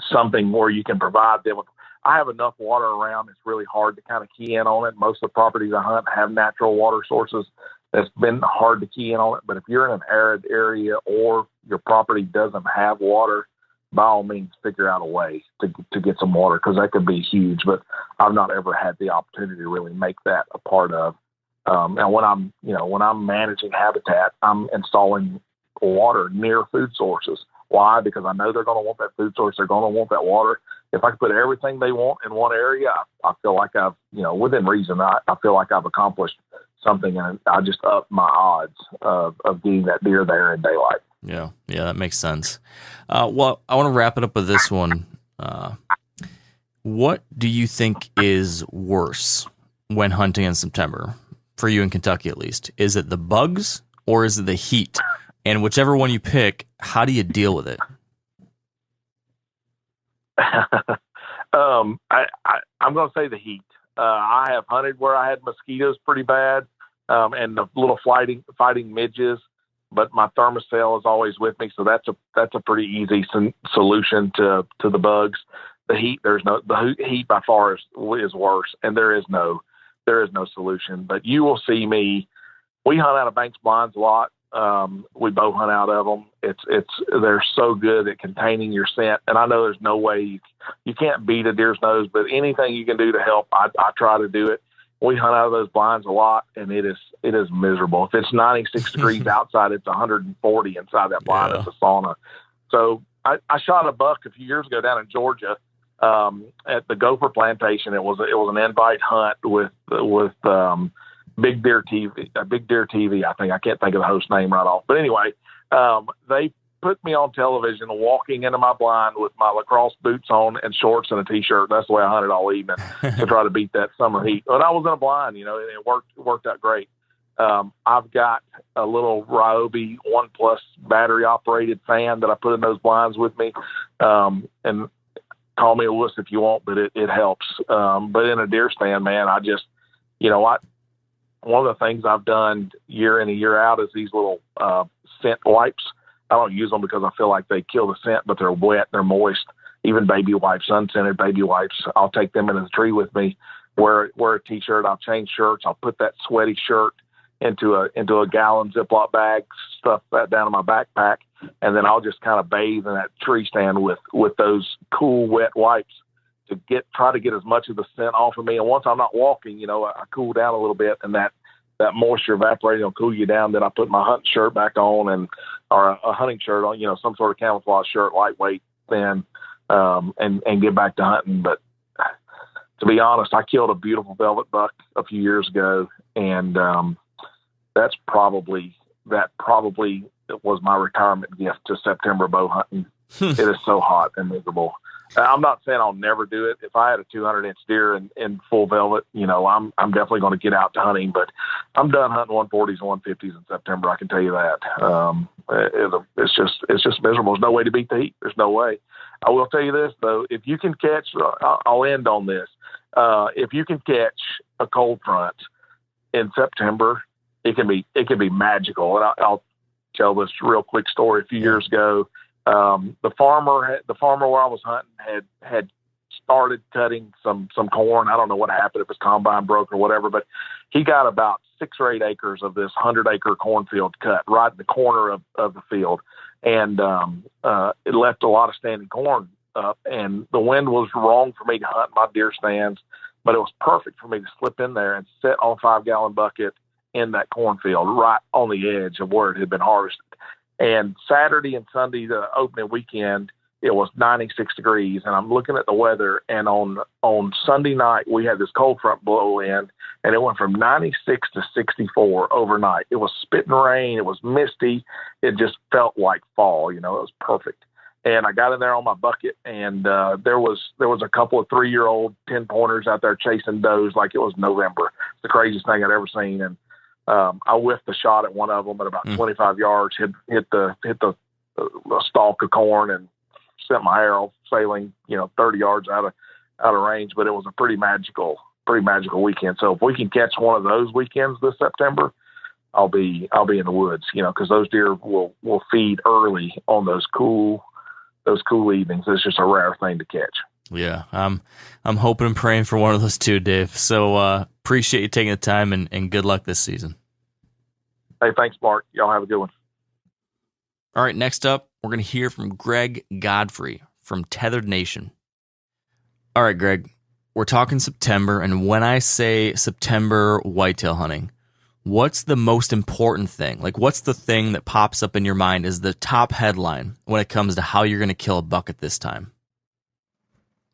something where you can provide them with. I have enough water around. It's really hard to kind of key in on it. Most of the properties I hunt have natural water sources. It's been hard to key in on it. But if you're in an arid area or your property doesn't have water, by all means, figure out a way to get some water, because that could be huge. But I've not ever had the opportunity to really make that a part of. And when I'm managing habitat, I'm installing water near food sources. Why? Because I know they're going to want that food source. They're going to want that water. If I can put everything they want in one area, I feel like I've, you know, within reason, I feel like I've accomplished something, and I just up my odds of getting that deer there in daylight. Yeah, that makes sense. Well, I want to wrap it up with this one. What do you think is worse when hunting in September, for you in Kentucky at least? Is it the bugs or is it the heat? And whichever one you pick, how do you deal with it? I'm going to say the heat. I have hunted where I had mosquitoes pretty bad, and the little fighting midges, but my thermocell is always with me, so that's a pretty easy solution to the bugs. The heat, the heat by far is worse, and there is no solution. But you will see me. We hunt out of Banks blinds a lot. We bow hunt out of them. They're so good at containing your scent. And I know there's no way you can't beat a deer's nose, but anything you can do to help, I try to do it. we hunt out of those blinds a lot, and it is miserable. If it's 96 degrees outside, it's 140 inside that blind. It's a sauna. So I shot a buck a few years ago down in Georgia at the Gopher Plantation. It was an invite hunt with Big Deer TV. I think I can't think of the host name right off, but anyway, they put me on television walking into my blind with my lacrosse boots on and shorts and a t-shirt. That's the way I hunted all evening to try to beat that summer heat. But I was in a blind, and it worked out great. I've got a little Ryobi 1+ battery operated fan that I put in those blinds with me. And call me a wuss if you want, but it helps. But in a deer stand, man, I just, one of the things I've done year in and year out is these little scent wipes. I don't use them because I feel like they kill the scent, but they're wet, they're moist. Even baby wipes, unscented baby wipes, I'll take them into the tree with me. Wear a t-shirt. I'll change shirts. I'll put that sweaty shirt into a gallon Ziploc bag, stuff that down in my backpack, and then I'll just kind of bathe in that tree stand with those cool wet wipes to try to get as much of the scent off of me. And once I'm not walking, I cool down a little bit, and that moisture evaporating will cool you down. Then I put my hunting shirt back on or a hunting shirt on, some sort of camouflage shirt, lightweight, thin, and get back to hunting. But to be honest, I killed a beautiful velvet buck a few years ago, and that probably was my retirement gift to September bow hunting. It is so hot and miserable. I'm not saying I'll never do it. If I had a 200-inch deer in full velvet, I'm definitely going to get out to hunting, but I'm done hunting 140s and 150s in September. I can tell you that. It's just miserable. There's no way to beat the heat. There's no way. I will tell you this though. If you can catch, I'll end on this. If you can catch a cold front in September, it can be magical. And I'll tell this real quick story. A few years ago, the farmer where I was hunting had started cutting some corn. I don't know what happened, if his combine broke or whatever, but he got about 6 or 8 acres of this 100-acre cornfield cut right in the corner of the field. And it left a lot of standing corn up, and the wind was wrong for me to hunt my deer stands, but it was perfect for me to slip in there and sit on a 5-gallon bucket in that cornfield right on the edge of where it had been harvested. And Saturday and Sunday, the opening weekend, it was 96 degrees, and I'm looking at the weather, and on Sunday night, we had this cold front blow in, and it went from 96 to 64 overnight. It was spitting rain. It was misty. It just felt like fall. It was perfect. And I got in there on my bucket, and there was a couple of 3-year-old 10-pointers out there chasing does like it was November. It's the craziest thing I'd ever seen. And I whiffed the shot at one of them at about 25 yards, hit the stalk of corn, and sent my arrow sailing, 30 yards out of range. But it was a pretty magical weekend. So if we can catch one of those weekends this September, I'll be in the woods, because those deer will feed early on those cool evenings. It's just a rare thing to catch. Yeah, I'm hoping and praying for one of those too, Dave. So appreciate you taking the time, and good luck this season. Hey, thanks, Mark. Y'all have a good one. All right, next up, we're going to hear from Greg Godfrey from Tethered Nation. All right, Greg, we're talking September, and when I say September whitetail hunting, what's the most important thing? Like, what's the thing that pops up in your mind as the top headline when it comes to how you're going to kill a buck at this time?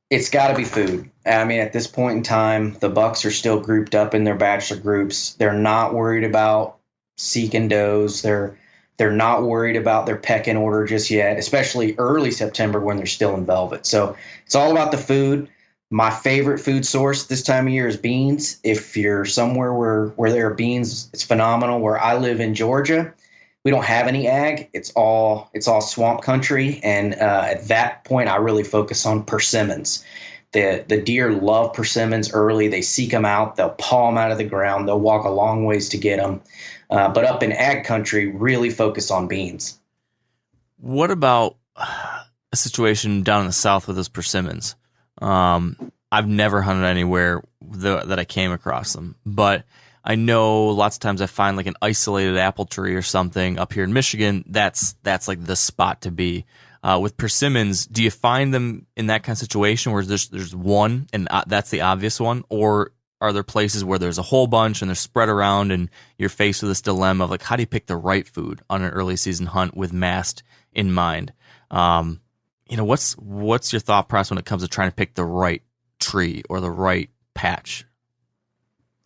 It's got to be food. I mean, at this point in time, the bucks are still grouped up in their bachelor groups. They're not worried about seeking does. They're not worried about their pecking order just yet, especially early September when they're still in velvet. So it's all about the food. My favorite food source this time of year is beans. If you're somewhere where there are beans, it's phenomenal. Where I live in Georgia, we don't have any ag. It's all swamp country. And at that point, I really focus on persimmons. The deer love persimmons early. They seek them out. They'll paw them out of the ground. They'll walk a long ways to get them. But up in ag country, really focus on beans. What about a situation down in the south with those persimmons? I've never hunted anywhere that I came across them, but I know lots of times I find like an isolated apple tree or something up here in Michigan. That's like the spot to be. With persimmons, do you find them in that kind of situation where there's one and that's the obvious one, or are there places where there's a whole bunch and they're spread around and you're faced with this dilemma of like, how do you pick the right food on an early season hunt with mast in mind? What's your thought process when it comes to trying to pick the right tree or the right patch?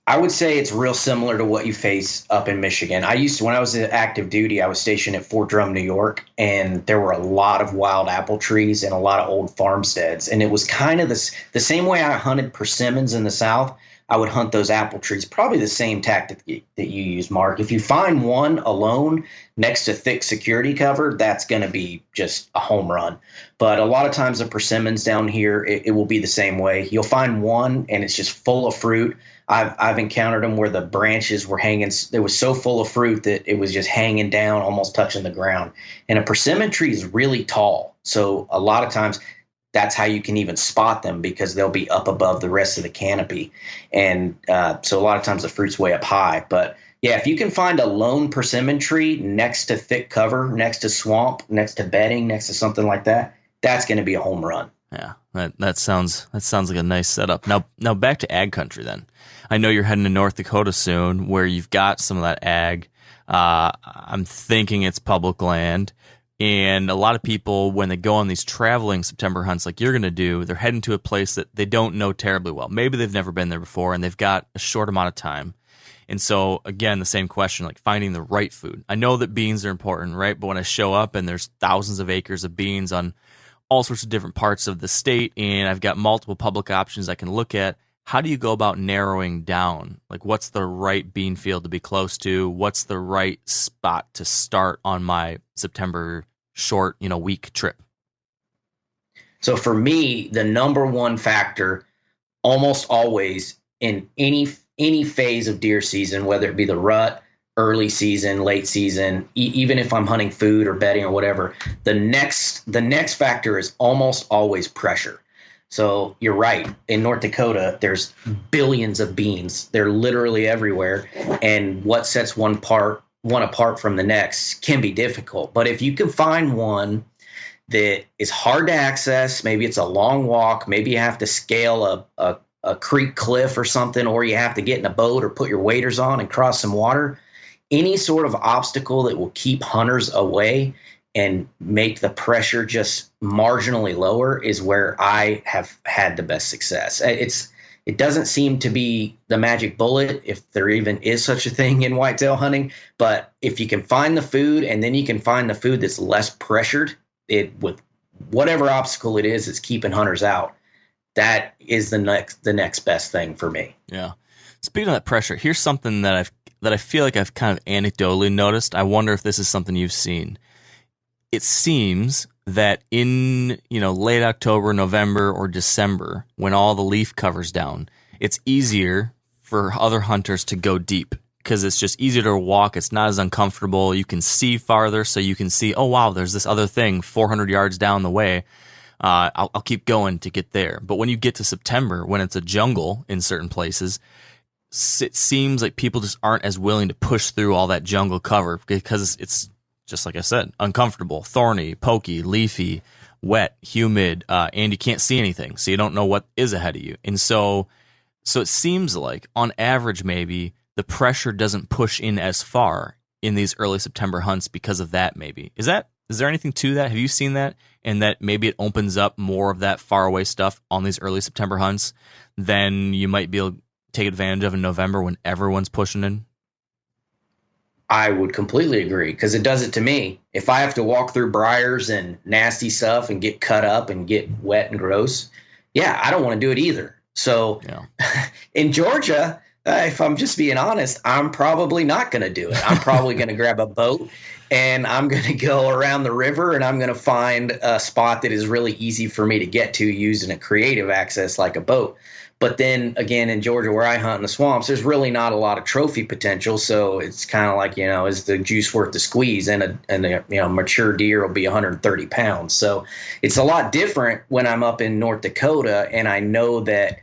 I would say it's real similar to what you face up in Michigan. When I was in active duty, I was stationed at Fort Drum, New York, and there were a lot of wild apple trees and a lot of old farmsteads. And it was kind of the same way I hunted persimmons in the South. I would hunt those apple trees, probably the same tactic that you use, Mark. If you find one alone next to thick security cover, that's going to be just a home run. But a lot of times the persimmons down here, it will be the same way. You'll find one and it's just full of fruit. I've encountered them where the branches were hanging. It was so full of fruit that it was just hanging down, almost touching the ground. And a persimmon tree is really tall. So a lot of times that's how you can even spot them, because they'll be up above the rest of the canopy. And so a lot of times the fruit's way up high. But yeah, if you can find a lone persimmon tree next to thick cover, next to swamp, next to bedding, next to something like that, that's going to be a home run. Yeah, that sounds like a nice setup. Now back to ag country then. I know you're heading to North Dakota soon, where you've got some of that ag. I'm thinking it's public land. And a lot of people, when they go on these traveling September hunts like you're going to do, they're heading to a place that they don't know terribly well. Maybe they've never been there before and they've got a short amount of time. And so, again, the same question, like finding the right food. I know that beans are important, right? But when I show up and there's thousands of acres of beans on all sorts of different parts of the state, and I've got multiple public options I can look at, how do you go about narrowing down? Like, what's the right bean field to be close to? What's the right spot to start on my September short, week trip? So for me, the number one factor almost always in any phase of deer season, whether it be the rut, early season, late season, even if I'm hunting food or bedding or whatever, the next factor is almost always pressure. So you're right. In North Dakota, there's billions of beans. They're literally everywhere. And what sets one apart from the next can be difficult. But if you can find one that is hard to access, maybe it's a long walk, maybe you have to scale a creek cliff or something, or you have to get in a boat or put your waders on and cross some water, any sort of obstacle that will keep hunters away and make the pressure just marginally lower is where I have had the best success. It doesn't seem to be the magic bullet, if there even is such a thing in whitetail hunting. But if you can find the food, and then you can find the food that's less pressured, with whatever obstacle it is that's keeping hunters out, that is the next best thing for me. Yeah. Speaking of that pressure, here's something that I feel like I've kind of anecdotally noticed. I wonder if this is something you've seen. It seems that in late October, November, or December, when all the leaf cover's down, it's easier for other hunters to go deep because it's just easier to walk. It's not as uncomfortable. You can see farther, so you can see, oh wow, there's this other thing 400 yards down the way. I'll keep going to get there. But when you get to September, when it's a jungle in certain places, it seems like people just aren't as willing to push through all that jungle cover because it's just like I said, uncomfortable, thorny, pokey, leafy, wet, humid, and you can't see anything, so you don't know what is ahead of you. And so it seems like, on average, maybe the pressure doesn't push in as far in these early September hunts because of that. Maybe is there anything to that? Have you seen that? And that maybe it opens up more of that far away stuff on these early September hunts than you might be able to take advantage of in November when everyone's pushing in? I would completely agree, because it does it to me. If I have to walk through briars and nasty stuff and get cut up and get wet and gross, yeah, I don't want to do it either. So yeah. In Georgia, if I'm just being honest, I'm probably not going to do it. I'm probably going to grab a boat and I'm going to go around the river, and I'm going to find a spot that is really easy for me to get to using a creative access like a boat. But then again, in Georgia, where I hunt in the swamps, there's really not a lot of trophy potential. So it's kind of like, is the juice worth the squeeze? And a mature deer will be 130 pounds. So it's a lot different when I'm up in North Dakota, and I know that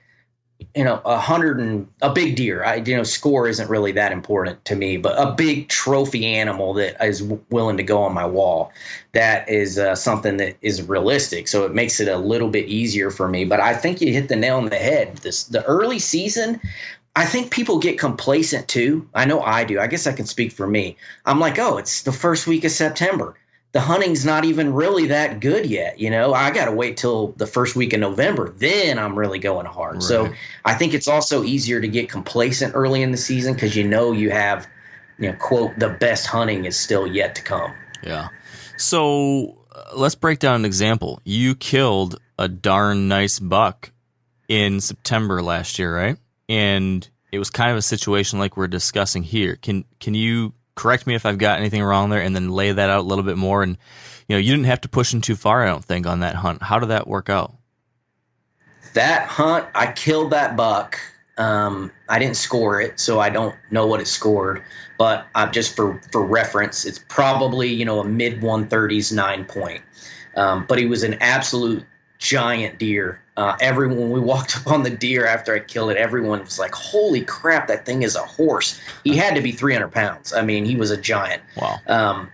a big deer. Score isn't really that important to me, but a big trophy animal that is willing to go on my wall, that is something that is realistic. So it makes it a little bit easier for me. But I think you hit the nail on the head. The early season, I think people get complacent too. I know I do. I guess I can speak for me. I'm like, oh, it's the first week of September. The hunting's not even really that good yet. I got to wait till the first week of November. Then I'm really going hard. Right. So I think it's also easier to get complacent early in the season because you have, quote, the best hunting is still yet to come. Yeah. So let's break down an example. You killed a darn nice buck in September last year, right? And it was kind of a situation like we're discussing here. Can you correct me if I've got anything wrong there, and then lay that out a little bit more? And you didn't have to push him too far, I don't think, on that hunt. How did that work out? That hunt, I killed that buck. I didn't score it, so I don't know what it scored. But just for reference, it's probably a mid 130s 9 point. But he was an absolute giant deer. When we walked up on the deer after I killed it, everyone was like, holy crap, that thing is a horse. He had to be 300 pounds. I mean, he was a giant. Wow.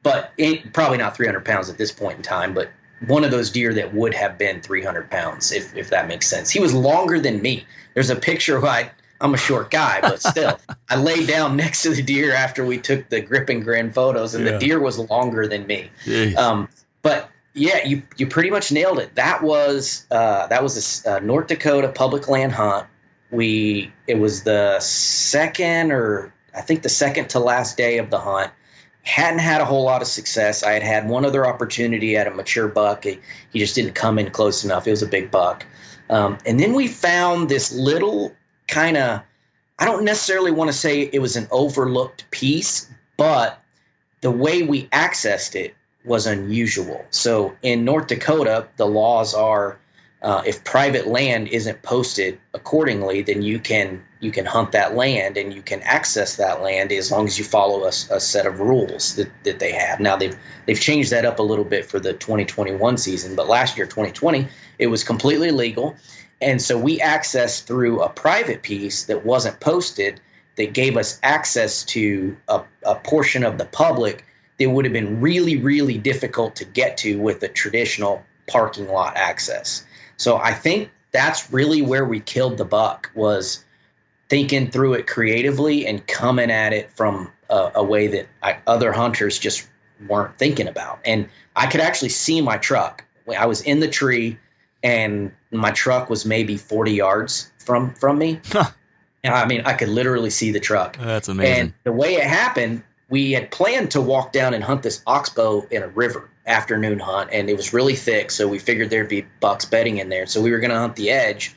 But probably not 300 pounds at this point in time, but one of those deer that would have been 300 pounds, if that makes sense. He was longer than me. There's a picture of I'm a short guy, but still, I laid down next to the deer after we took the grip and grin photos, and the deer was longer than me. But yeah, you pretty much nailed it. That was a North Dakota public land hunt. It was the second to last day of the hunt. Hadn't had a whole lot of success. I had one other opportunity at a mature buck. He just didn't come in close enough. It was a big buck. And then we found this little kind of, I don't necessarily want to say it was an overlooked piece, but the way we accessed it was unusual. So in North Dakota, the laws are if private land isn't posted accordingly, then you can hunt that land and you can access that land as long as you follow a set of rules that they have. Now they've changed that up a little bit for the 2021 season, but last year, 2020, it was completely legal. And so we accessed through a private piece that wasn't posted that gave us access to a portion of the public that would have been really, really difficult to get to with a traditional parking lot access. So I think that's really where we killed the buck, was thinking through it creatively and coming at it from a way that other hunters just weren't thinking about. And I could actually see my truck. I was in the tree, and my truck was maybe 40 yards from me. I mean, I could literally see the truck. That's amazing. And the way it happened, we had planned to walk down and hunt this oxbow in a river, afternoon hunt, and it was really thick, so we figured there'd be bucks bedding in there. So we were going to hunt the edge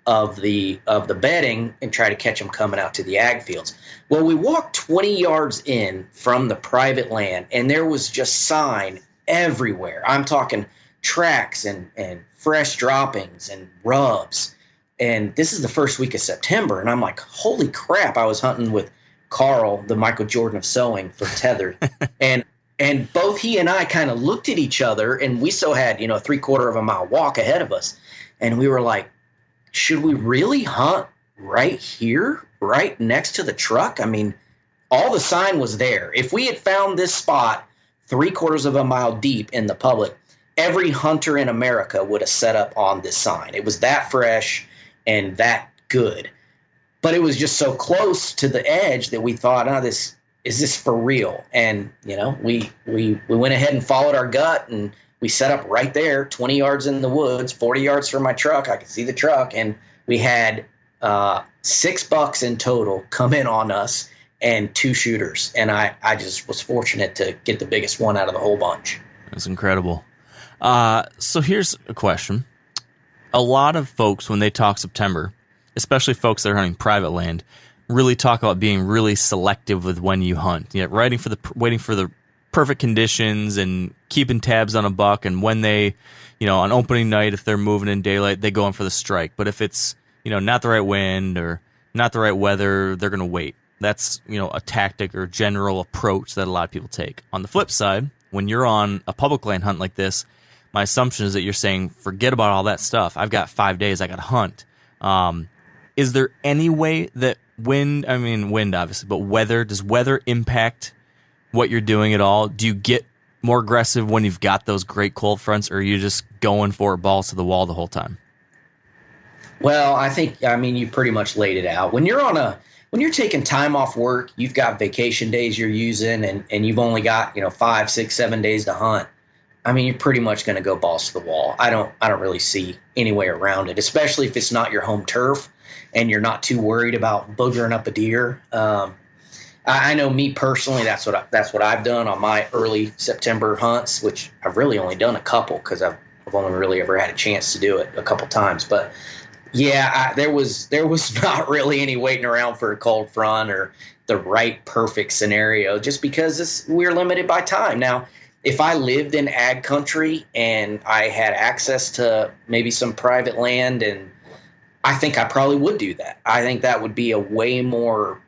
of the bedding and try to catch them coming out to the ag fields. Well, we walked 20 yards in from the private land, and there was just sign everywhere. I'm talking tracks and fresh droppings and rubs. And this is the first week of September, and I'm like, holy crap, I was hunting with Carl, the Michael Jordan of sowing, for tethered. And both he and I kind of looked at each other, and we still had, a 3/4 of a mile walk ahead of us. And we were like, should we really hunt right here, right next to the truck? I mean, all the sign was there. If we had found this spot 3/4 of a mile deep in the public, every hunter in America would have set up on this sign. It was that fresh and that good. But it was just so close to the edge that we thought, is this for real? And, we went ahead and followed our gut, and we set up right there, 20 yards in the woods, 40 yards from my truck. I could see the truck, and we had 6 bucks in total come in on us and 2 shooters. And I just was fortunate to get the biggest one out of the whole bunch. That's incredible. So here's a question. A lot of folks, when they talk September, especially folks that are hunting private land, really talk about being really selective with when you hunt. Waiting for the perfect conditions and keeping tabs on a buck, and when they, on opening night, if they're moving in daylight, they go in for the strike. But if it's, not the right wind or not the right weather, they're going to wait. That's, a tactic or general approach that a lot of people take. On the flip side, when you're on a public land hunt like this, my assumption is that you're saying, forget about all that stuff. I've got 5 days I got to hunt. is there any way that wind obviously, but does weather impact what you're doing at all? Do you get more aggressive when you've got those great cold fronts, or are you just going for balls to the wall the whole time? Well, you pretty much laid it out. When you're taking time off work, you've got vacation days you're using, and you've only got 5, 6, 7 days to hunt. You're pretty much going to go balls to the wall. I don't really see any way around it, especially if it's not your home turf and you're not too worried about boogering up a deer. I know me personally, that's what I've done on my early September hunts, which I've really only done a couple because I've only really ever had a chance to do it a couple times. But yeah, there was not really any waiting around for a cold front or the right perfect scenario, just because we're limited by time. Now, if I lived in ag country and I had access to maybe some private land, and I think I probably would do that. I think that would be a way more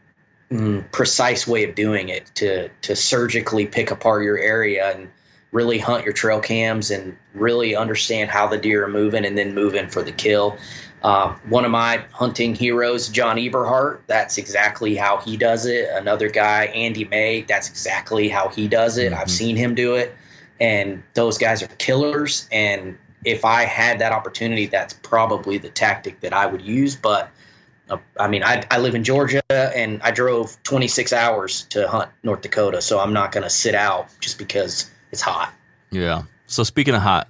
precise way of doing it, to surgically pick apart your area and really hunt your trail cams and really understand how the deer are moving and then move in for the kill. One of my hunting heroes, John Eberhart, that's exactly how he does it. Another guy, Andy May, that's exactly how he does it. I've seen him do it, and those guys are killers. And if I had that opportunity, that's probably the tactic that I would use. But I live in Georgia, and I drove 26 hours to hunt North Dakota, so I'm not going to sit out just because it's hot. Yeah. So speaking of hot,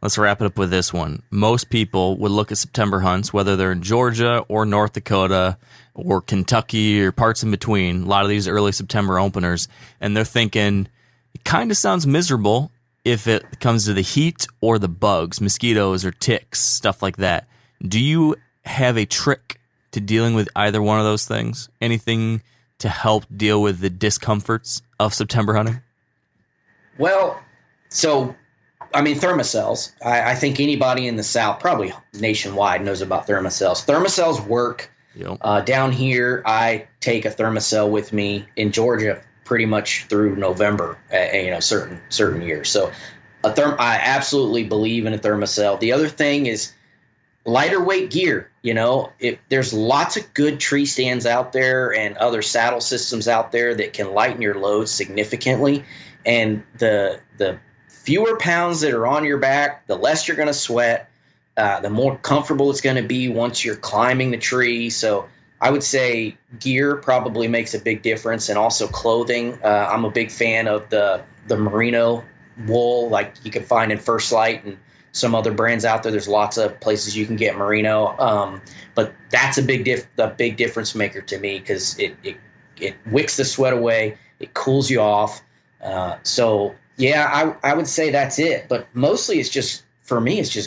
let's wrap it up with this one. Most people would look at September hunts, whether they're in Georgia or North Dakota or Kentucky or parts in between, a lot of these early September openers, and they're thinking, it kind of sounds miserable if it comes to the heat or the bugs, mosquitoes or ticks, stuff like that. Do you have a trick to dealing with either one of those things? Anything to help deal with the discomforts of September hunting? Well, so thermocells. I think anybody in the South, probably nationwide, knows about thermocells. Thermocells work. Yep. Down here, I take a thermocell with me in Georgia pretty much through November, certain years. So I absolutely believe in a thermocell. The other thing is lighter weight gear. There's lots of good tree stands out there and other saddle systems out there that can lighten your load significantly. And the fewer pounds that are on your back, the less you're going to sweat, the more comfortable it's going to be once you're climbing the tree. So I would say gear probably makes a big difference, and also clothing. I'm a big fan of the merino wool, like you can find in First Light and some other brands out there. There's lots of places you can get merino, but that's a big difference maker to me, because it wicks the sweat away, it cools you off. So yeah, I would say that's it. But mostly it's just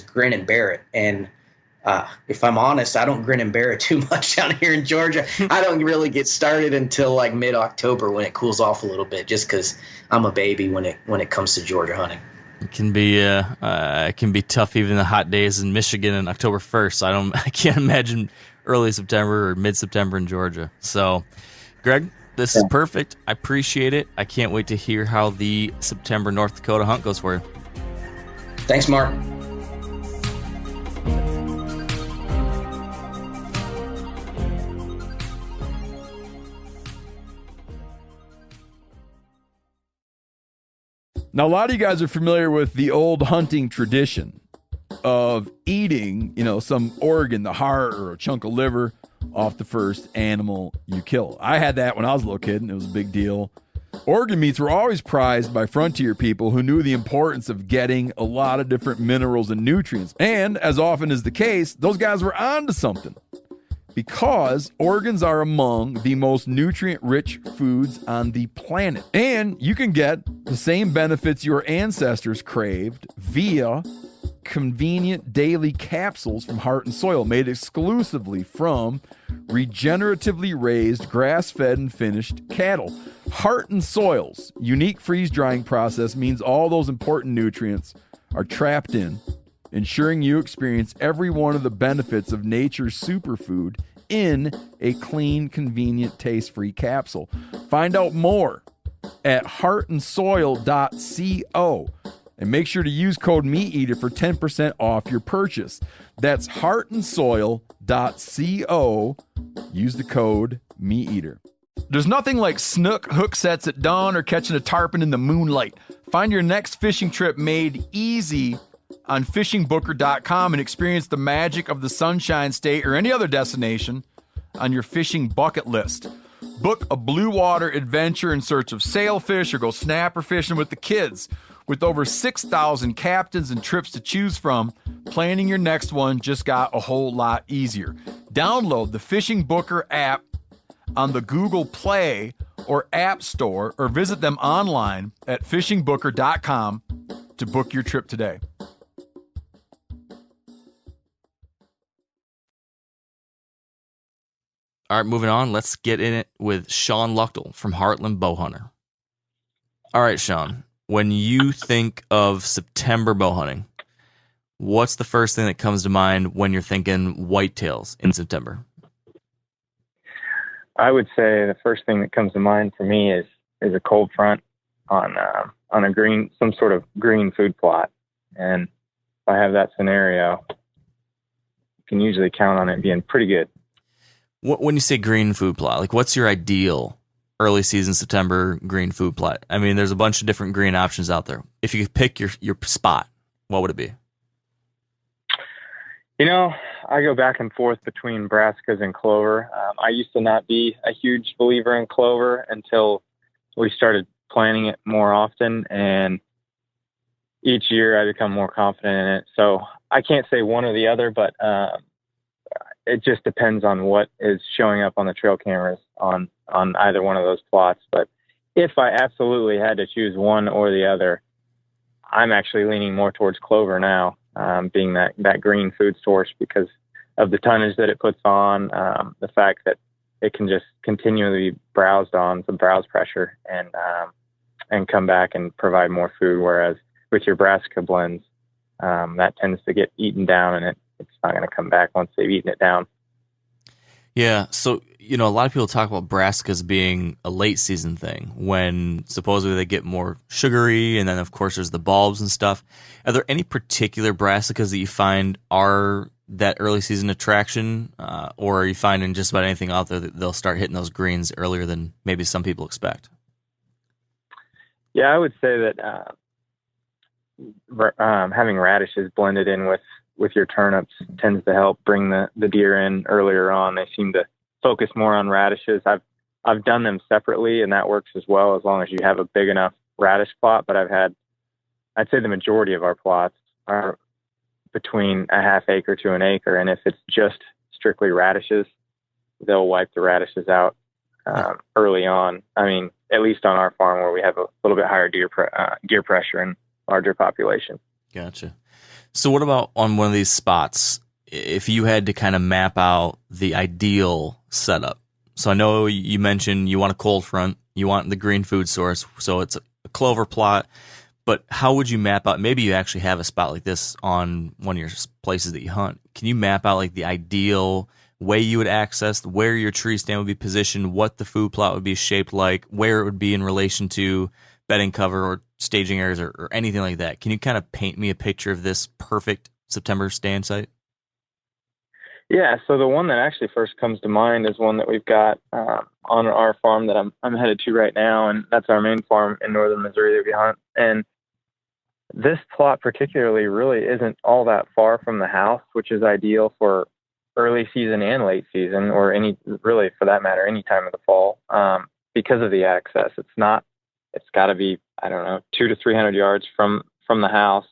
grin and bear it. And if I'm honest, I don't grin and bear it too much down here in Georgia. I don't really get started until like mid-October when it cools off a little bit, just because I'm a baby when it comes to Georgia hunting. It can be tough even the hot days in Michigan on October 1st. I can't imagine early September or mid-September in Georgia. So, Greg, this is perfect. I appreciate it. I can't wait to hear how the September North Dakota hunt goes for you. Thanks, Mark. Now, a lot of you guys are familiar with the old hunting tradition of eating, some organ, the heart or a chunk of liver, off the first animal you kill. I had that when I was a little kid, and it was a big deal. Organ meats were always prized by frontier people who knew the importance of getting a lot of different minerals and nutrients. And as often is the case, those guys were onto something, because organs are among the most nutrient-rich foods on the planet. And you can get the same benefits your ancestors craved via convenient daily capsules from Heart and Soil, made exclusively from regeneratively raised, grass-fed, and finished cattle. Heart and Soil's unique freeze-drying process means all those important nutrients are trapped in, ensuring you experience every one of the benefits of nature's superfood in a clean, convenient, taste-free capsule. Find out more at heartandsoil.co. And make sure to use code MeatEater for 10% off your purchase. That's heartandsoil.co. Use the code MeatEater. There's nothing like snook hook sets at dawn or catching a tarpon in the moonlight. Find your next fishing trip made easy on fishingbooker.com and experience the magic of the Sunshine State or any other destination on your fishing bucket list. Book a blue water adventure in search of sailfish or go snapper fishing with the kids. With over 6,000 captains and trips to choose from, planning your next one just got a whole lot easier. Download the Fishing Booker app on the Google Play or App Store or visit them online at fishingbooker.com to book your trip today. All right, moving on. Let's get in it with Shawn Luchtel from Heartland Bowhunter. All right, Shawn. When you think of September bow hunting, what's the first thing that comes to mind when you're thinking whitetails in September? I would say the first thing that comes to mind for me is a cold front on a green, some sort of green food plot. And if I have that scenario, you can usually count on it being pretty good. When you say green food plot, like what's your ideal early season September green food plot? I mean, there's a bunch of different green options out there. If you could pick your spot, what would it be? You know, I go back and forth between brassicas and clover. I used to not be a huge believer in clover until we started planting it more often, and each year I become more confident in it. So I can't say one or the other, but it just depends on what is showing up on the trail cameras on either one of those plots. But if I absolutely had to choose one or the other, I'm actually leaning more towards clover now, being that green food source because of the tonnage that it puts on, the fact that it can just continually be browsed on, some browse pressure, and come back and provide more food. Whereas with your brassica blends, that tends to get eaten down, and it's not going to come back once they've eaten it down. Yeah, so, you know, a lot of people talk about brassicas being a late season thing when supposedly they get more sugary, and then, of course, there's the bulbs and stuff. Are there any particular brassicas that you find are that early season attraction, or are you finding just about anything out there that they'll start hitting those greens earlier than maybe some people expect? Yeah, I would say that having radishes blended in with your turnips tends to help bring the deer in earlier on. They seem to focus more on radishes. I've done them separately, and that works as well as long as you have a big enough radish plot. But I'd say the majority of our plots are between a half acre to an acre, and if it's just strictly radishes, they'll wipe the radishes out early on. I mean, at least on our farm where we have a little bit higher deer pressure and larger population. Gotcha. So what about on one of these spots, if you had to kind of map out the ideal setup? So I know you mentioned you want a cold front, you want the green food source, so it's a clover plot, but how would you map out, maybe you actually have a spot like this on one of your places that you hunt. Can you map out like the ideal way you would access, where your tree stand would be positioned, what the food plot would be shaped like, where it would be in relation to bedding cover or staging areas or anything like that? Can you kind of paint me a picture of this perfect September stand site? Yeah, so the one that actually first comes to mind is one that we've got on our farm that I'm headed to right now, and that's our main farm in northern Missouri that we hunt. And this plot particularly really isn't all that far from the house, which is ideal for early season and late season, or really for that matter, any time of the fall, because of the access. It's got to be, 200 to 300 yards from the house,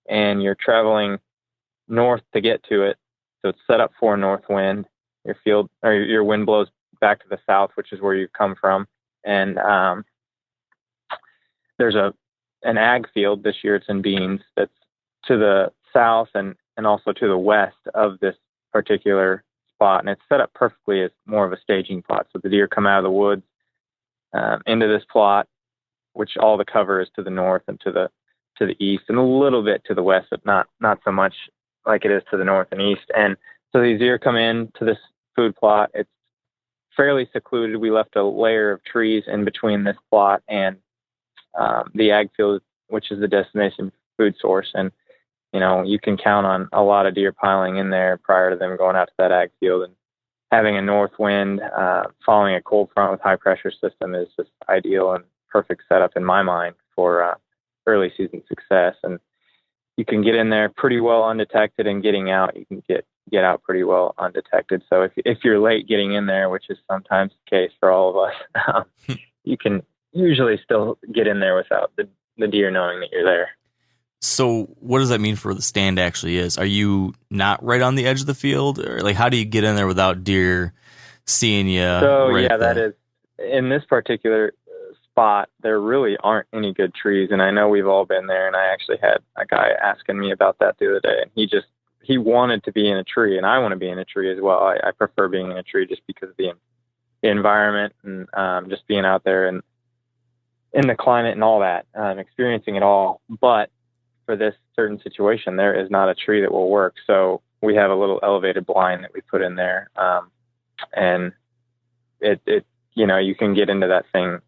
and you're traveling north to get to it. So it's set up for a north wind. Your wind blows back to the south, which is where you come from. And there's an ag field this year. It's in beans that's to the south and also to the west of this particular spot. And it's set up perfectly as more of a staging plot. So the deer come out of the woods into this plot, which all the cover is to the north and to the east and a little bit to the west, but not so much like it is to the north and east. And so these deer come in to this food plot. It's fairly secluded. We left a layer of trees in between this plot and the ag field, which is the destination food source. And, you can count on a lot of deer piling in there prior to them going out to that ag field. And having a north wind, following a cold front with high pressure system is just ideal and perfect setup in my mind for early season success. And you can get in there pretty well undetected, and getting out, you can get out pretty well undetected. So if you're late getting in there, which is sometimes the case for all of us, you can usually still get in there without the deer knowing that you're there. So what does that mean for the stand actually is? Are you not right on the edge of the field? Or like, how do you get in there without deer seeing you? So that is, in this particular spot, there really aren't any good trees. And I know we've all been there. And I actually had a guy asking me about that the other day. And he wanted to be in a tree, and I want to be in a tree as well. I prefer being in a tree just because of the environment and just being out there and in the climate and all that, experiencing it all. But for this certain situation, there is not a tree that will work. So we have a little elevated blind that we put in there. And it you can get into that thing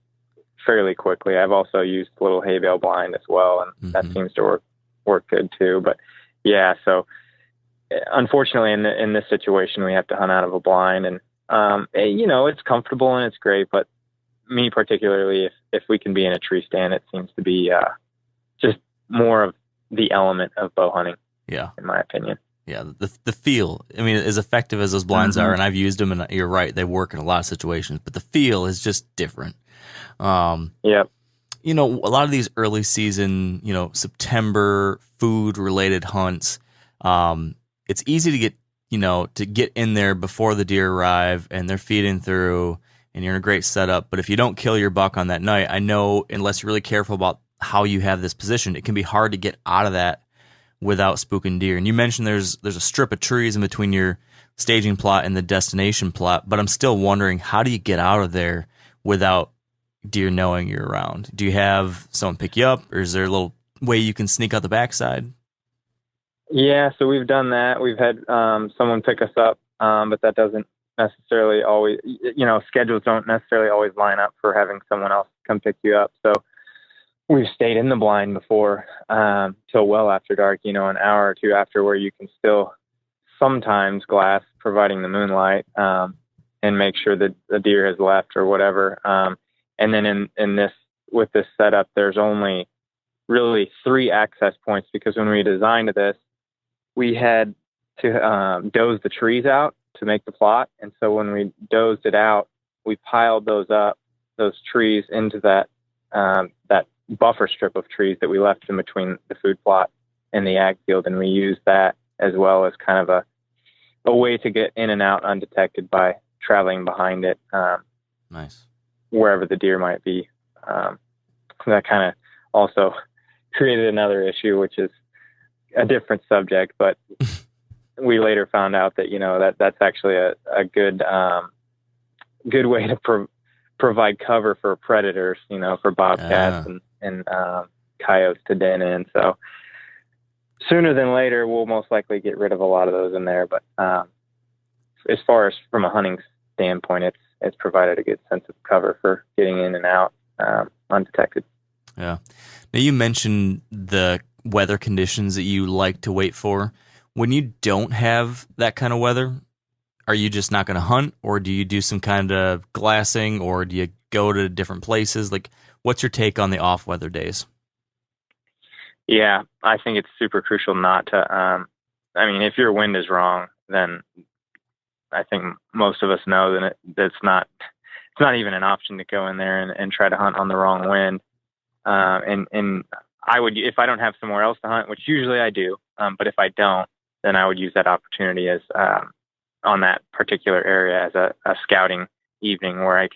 fairly quickly. I've also used a little hay bale blind as well, and that seems to work good too. But yeah, so unfortunately in this situation, we have to hunt out of a blind, and it's comfortable and it's great. But me particularly, if we can be in a tree stand, it seems to be just more of the element of bow hunting. Yeah, in my opinion. Yeah, the feel. I mean, as effective as those blinds are, and I've used them, and you're right, they work in a lot of situations. But the feel is just different. Yep. A lot of these early season, September food related hunts. It's easy to get in there before the deer arrive and they're feeding through, and you're in a great setup. But if you don't kill your buck on that night, I know unless you're really careful about how you have this positioned, it can be hard to get out of that without spooking deer. And you mentioned there's a strip of trees in between your staging plot and the destination plot, but I'm still wondering, how do you get out of there without deer knowing you're around? Do you have someone pick you up, or is there a little way you can sneak out the backside? Yeah, so we've done that. We've had someone pick us up, but that doesn't necessarily always, schedules don't necessarily always line up for having someone else come pick you up. So we've stayed in the blind before till well after dark, an hour or two after, where you can still sometimes glass, providing the moonlight, and make sure that the deer has left or whatever. And then with this setup, there's only really 3 access points, because when we designed this, we had to doze the trees out to make the plot. And so when we dozed it out, we piled those trees into that buffer strip of trees that we left in between the food plot and the ag field. And we used that as well as kind of a way to get in and out undetected by traveling behind it. Nice. Wherever the deer might be. That kind of also created another issue, which is a different subject, but we later found out that, that's actually a good way to provide cover for predators, for bobcats and coyotes to den in. So sooner than later, we'll most likely get rid of a lot of those in there. But as far as from a hunting standpoint, it's provided a good sense of cover for getting in and out undetected. Yeah. Now, you mentioned the weather conditions that you like to wait for. When you don't have that kind of weather, are you just not going to hunt, or do you do some kind of glassing, or do you go to different places? Like, what's your take on the off weather days? Yeah, I think it's super crucial not to, if your wind is wrong, then I think most of us know that it's not even an option to go in there and try to hunt on the wrong wind. And I would, if I don't have somewhere else to hunt, which usually I do, but if I don't, then I would use that opportunity as on that particular area as a scouting evening, where I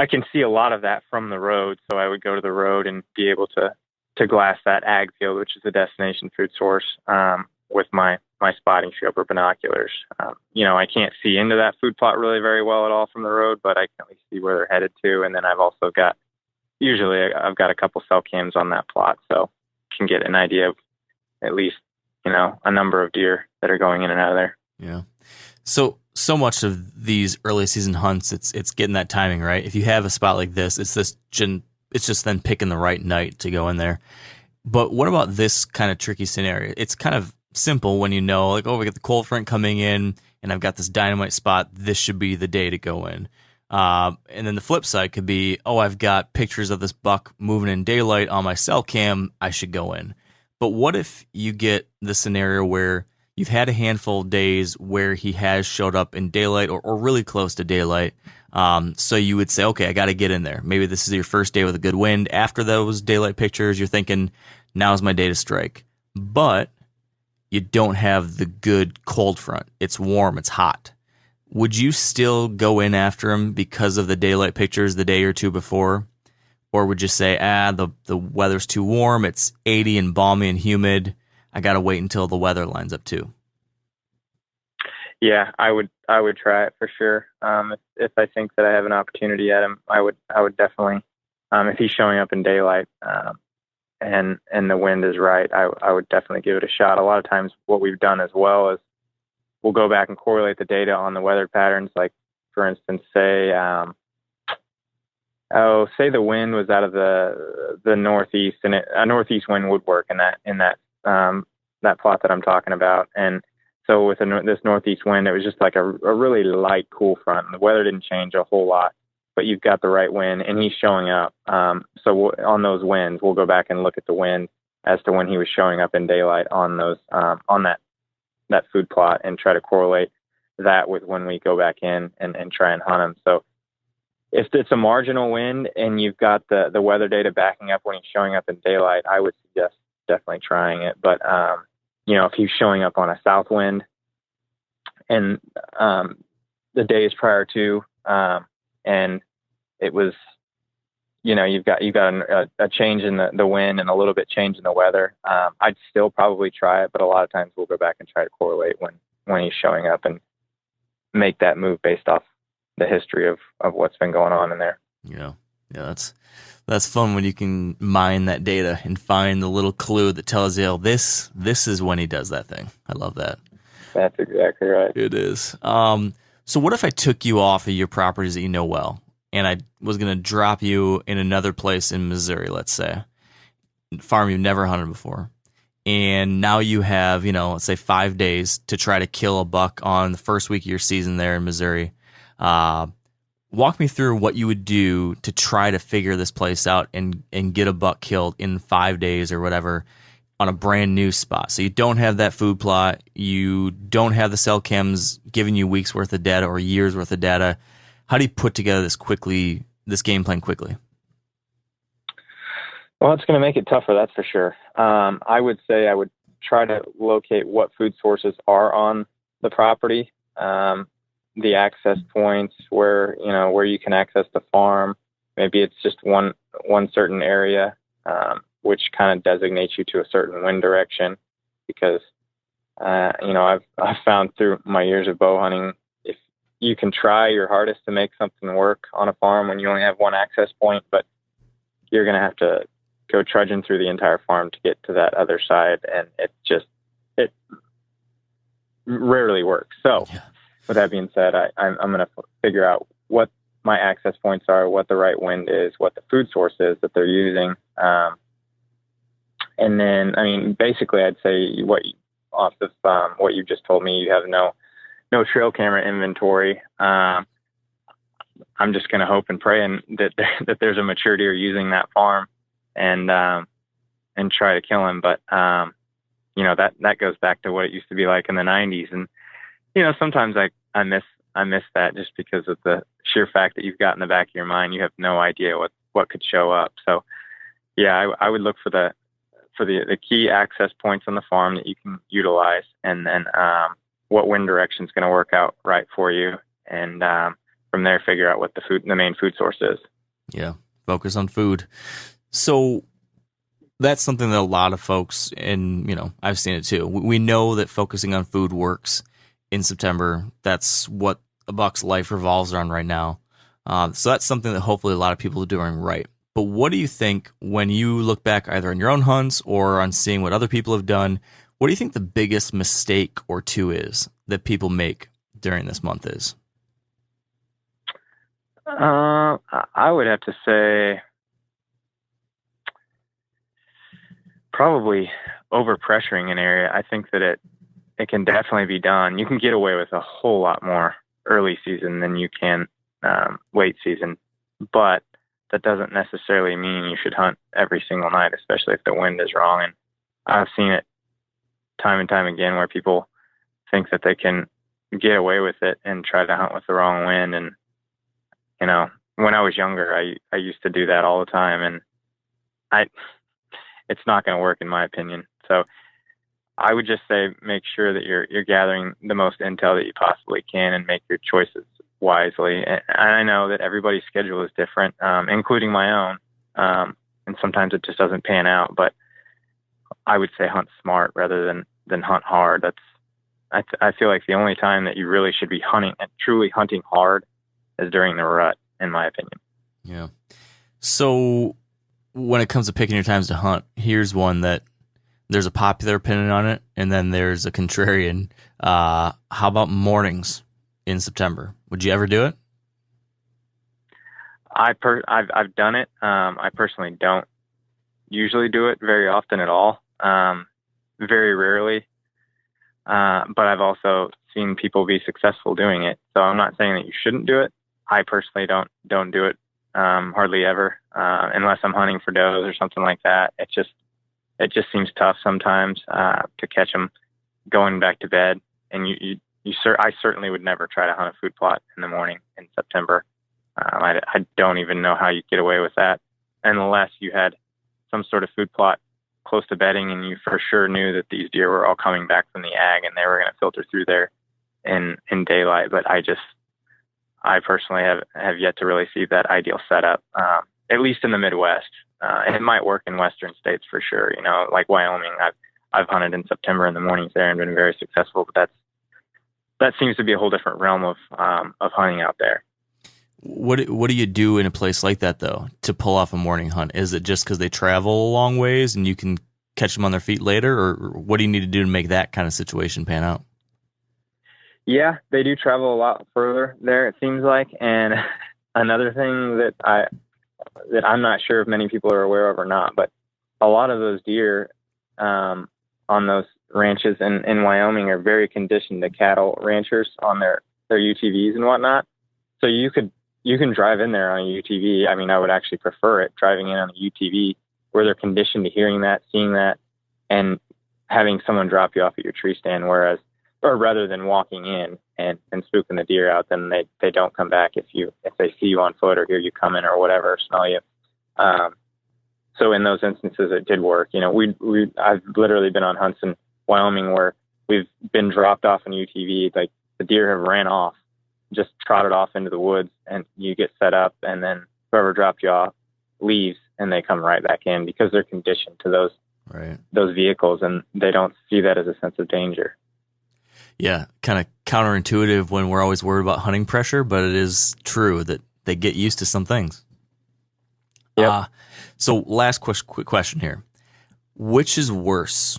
can see a lot of that from the road. So I would go to the road and be able to glass that ag field, which is a destination food source, with my spotting scope or binoculars. I can't see into that food plot really very well at all from the road, but I can at least see where they're headed to. And then I've also got a couple cell cams on that plot, so can get an idea of at least, a number of deer that are going in and out of there. Yeah. So much of these early season hunts, it's getting that timing right. If you have a spot like this, it's just then picking the right night to go in there. But what about this kind of tricky scenario? It's kind of simple when you know, like, oh, we got the cold front coming in, and I've got this dynamite spot. This should be the day to go in. And then the flip side could be, oh, I've got pictures of this buck moving in daylight on my cell cam. I should go in. But what if you get the scenario where you've had a handful of days where he has showed up in daylight or really close to daylight? So you would say, okay, I got to get in there. Maybe this is your first day with a good wind. After those daylight pictures, you're thinking, now's my day to strike. But you don't have the good cold front. It's warm. It's hot. Would you still go in after him because of the daylight pictures the day or two before? Or would you say, the weather's too warm, it's 80 and balmy and humid, I got to wait until the weather lines up too? Yeah, I would try it for sure. If I think that I have an opportunity at him, I would definitely, if he's showing up in daylight, and the wind is right, I would definitely give it a shot. A lot of times what we've done as well is we'll go back and correlate the data on the weather patterns. Like, for instance, say the wind was out of the northeast, and a northeast wind would work in that plot that I'm talking about. And so with this northeast wind, it was just like a really light, cool front. The weather didn't change a whole lot, but you've got the right wind, and he's showing up. So on those winds, we'll go back and look at the wind as to when he was showing up in daylight on those on that food plot, and try to correlate that with when we go back in and try and hunt him. So if it's a marginal wind and you've got the weather data backing up when he's showing up in daylight, I would suggest definitely trying it. But, if he's showing up on a south wind and the days prior to, and it was, you've got a change in the wind and a little bit change in the weather, I'd still probably try it. But a lot of times we'll go back and try to correlate when he's showing up and make that move based off the history of what's been going on in there. Yeah, that's fun when you can mine that data and find the little clue that tells you, this is when he does that thing. I love that. That's exactly right. It is. So what if I took you off of your properties that you know well, and I was going to drop you in another place in Missouri, let's say, farm you've never hunted before, and now you have, let's say 5 days to try to kill a buck on the first week of your season there in Missouri. Walk me through what you would do to try to figure this place out and get a buck killed in 5 days or whatever on a brand new spot. So you don't have that food plot. You don't have the cell cams giving you weeks worth of data or years worth of data. How do you put together this game plan quickly? Well, it's going to make it tougher, that's for sure. I would say I would try to locate what food sources are on the property. The access points where you can access the farm. Maybe it's just one certain area, which kind of designates you to a certain wind direction, because, I've found through my years of bow hunting, if you can try your hardest to make something work on a farm when you only have one access point, but you're going to have to go trudging through the entire farm to get to that other side. And it rarely works. So, yeah. With that being said, I'm going to figure out what my access points are, what the right wind is, what the food source is that they're using. And then, basically I'd say what you just told me, you have no trail camera inventory. I'm just going to hope and pray that there's a mature deer using that farm and try to kill him. But, that goes back to what it used to be like in the 90s. And, sometimes I miss that, just because of the sheer fact that you've got in the back of your mind, you have no idea what could show up. So yeah, I would look for the key access points on the farm that you can utilize, and then what wind direction is going to work out right for you. And from there, figure out what the main food source is. Yeah. Focus on food. So that's something that a lot of folks, and I've seen it too. We know that focusing on food works. In September, that's what a buck's life revolves around right now. So that's something that hopefully a lot of people are doing right. But what do you think when you look back either on your own hunts or on seeing what other people have done? What do you think the biggest mistake or two is that people make during this month is? I would have to say probably overpressuring an area. I think that it can definitely be done. You can get away with a whole lot more early season than you can late season, but that doesn't necessarily mean you should hunt every single night, especially if the wind is wrong. And I've seen it time and time again where people think that they can get away with it and try to hunt with the wrong wind. And, you know, when I was younger, I used to do that all the time, and it's not going to work in my opinion. So I would just say, make sure that you're gathering the most intel that you possibly can and make your choices wisely. And I know that everybody's schedule is different, including my own. And sometimes it just doesn't pan out, but I would say hunt smart rather than hunt hard. I feel like the only time that you really should be hunting and truly hunting hard is during the rut, in my opinion. Yeah. So when it comes to picking your times to hunt, here's one that there's a popular opinion on it, and then there's a contrarian. How about mornings in September? Would you ever do it? I've done it. I personally don't usually do it very often at all. Very rarely. But I've also seen people be successful doing it. So I'm not saying that you shouldn't do it. I personally don't do it hardly ever, unless I'm hunting for does or something like that. It just seems tough sometimes to catch them going back to bed. And I certainly would never try to hunt a food plot in the morning in September. I don't even know how you get away with that unless you had some sort of food plot close to bedding and you for sure knew that these deer were all coming back from the ag and they were going to filter through there in daylight. But I personally have yet to really see that ideal setup, at least in the Midwest. It might work in Western states for sure. You know, like Wyoming, I've hunted in September in the mornings there and been very successful, but that seems to be a whole different realm of hunting out there. What do you do in a place like that, though, to pull off a morning hunt? Is it just because they travel a long ways and you can catch them on their feet later, or what do you need to do to make that kind of situation pan out? Yeah, they do travel a lot further there, it seems like. And another thing that I'm not sure if many people are aware of or not, but a lot of those deer on those ranches in Wyoming are very conditioned to cattle ranchers on their UTVs and whatnot. So you can drive in there on a UTV. I mean, I would actually prefer it, driving in on a UTV where they're conditioned to hearing that, seeing that, and having someone drop you off at your tree stand, rather than walking in and spooking the deer out, then they don't come back if they see you on foot or hear you coming or whatever, or smell you. So in those instances, it did work. You know, I've literally been on hunts in Wyoming where we've been dropped off an UTV, like the deer have ran off, just trotted off into the woods, and you get set up, and then whoever dropped you off leaves and they come right back in because they're conditioned to those vehicles, and they don't see that as a sense of danger. Yeah, kind of counterintuitive when we're always worried about hunting pressure, but it is true that they get used to some things. Yeah. So last quick question here. Which is worse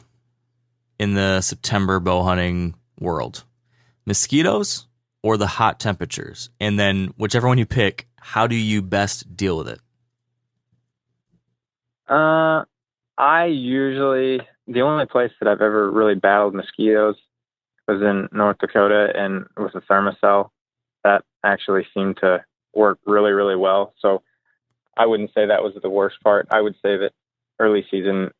in the September bow hunting world? Mosquitoes or the hot temperatures? And then whichever one you pick, how do you best deal with it? The only place that I've ever really battled mosquitoes was in North Dakota, and with a thermocell that actually seemed to work really, really well. So I wouldn't say that was the worst part. I would say that early season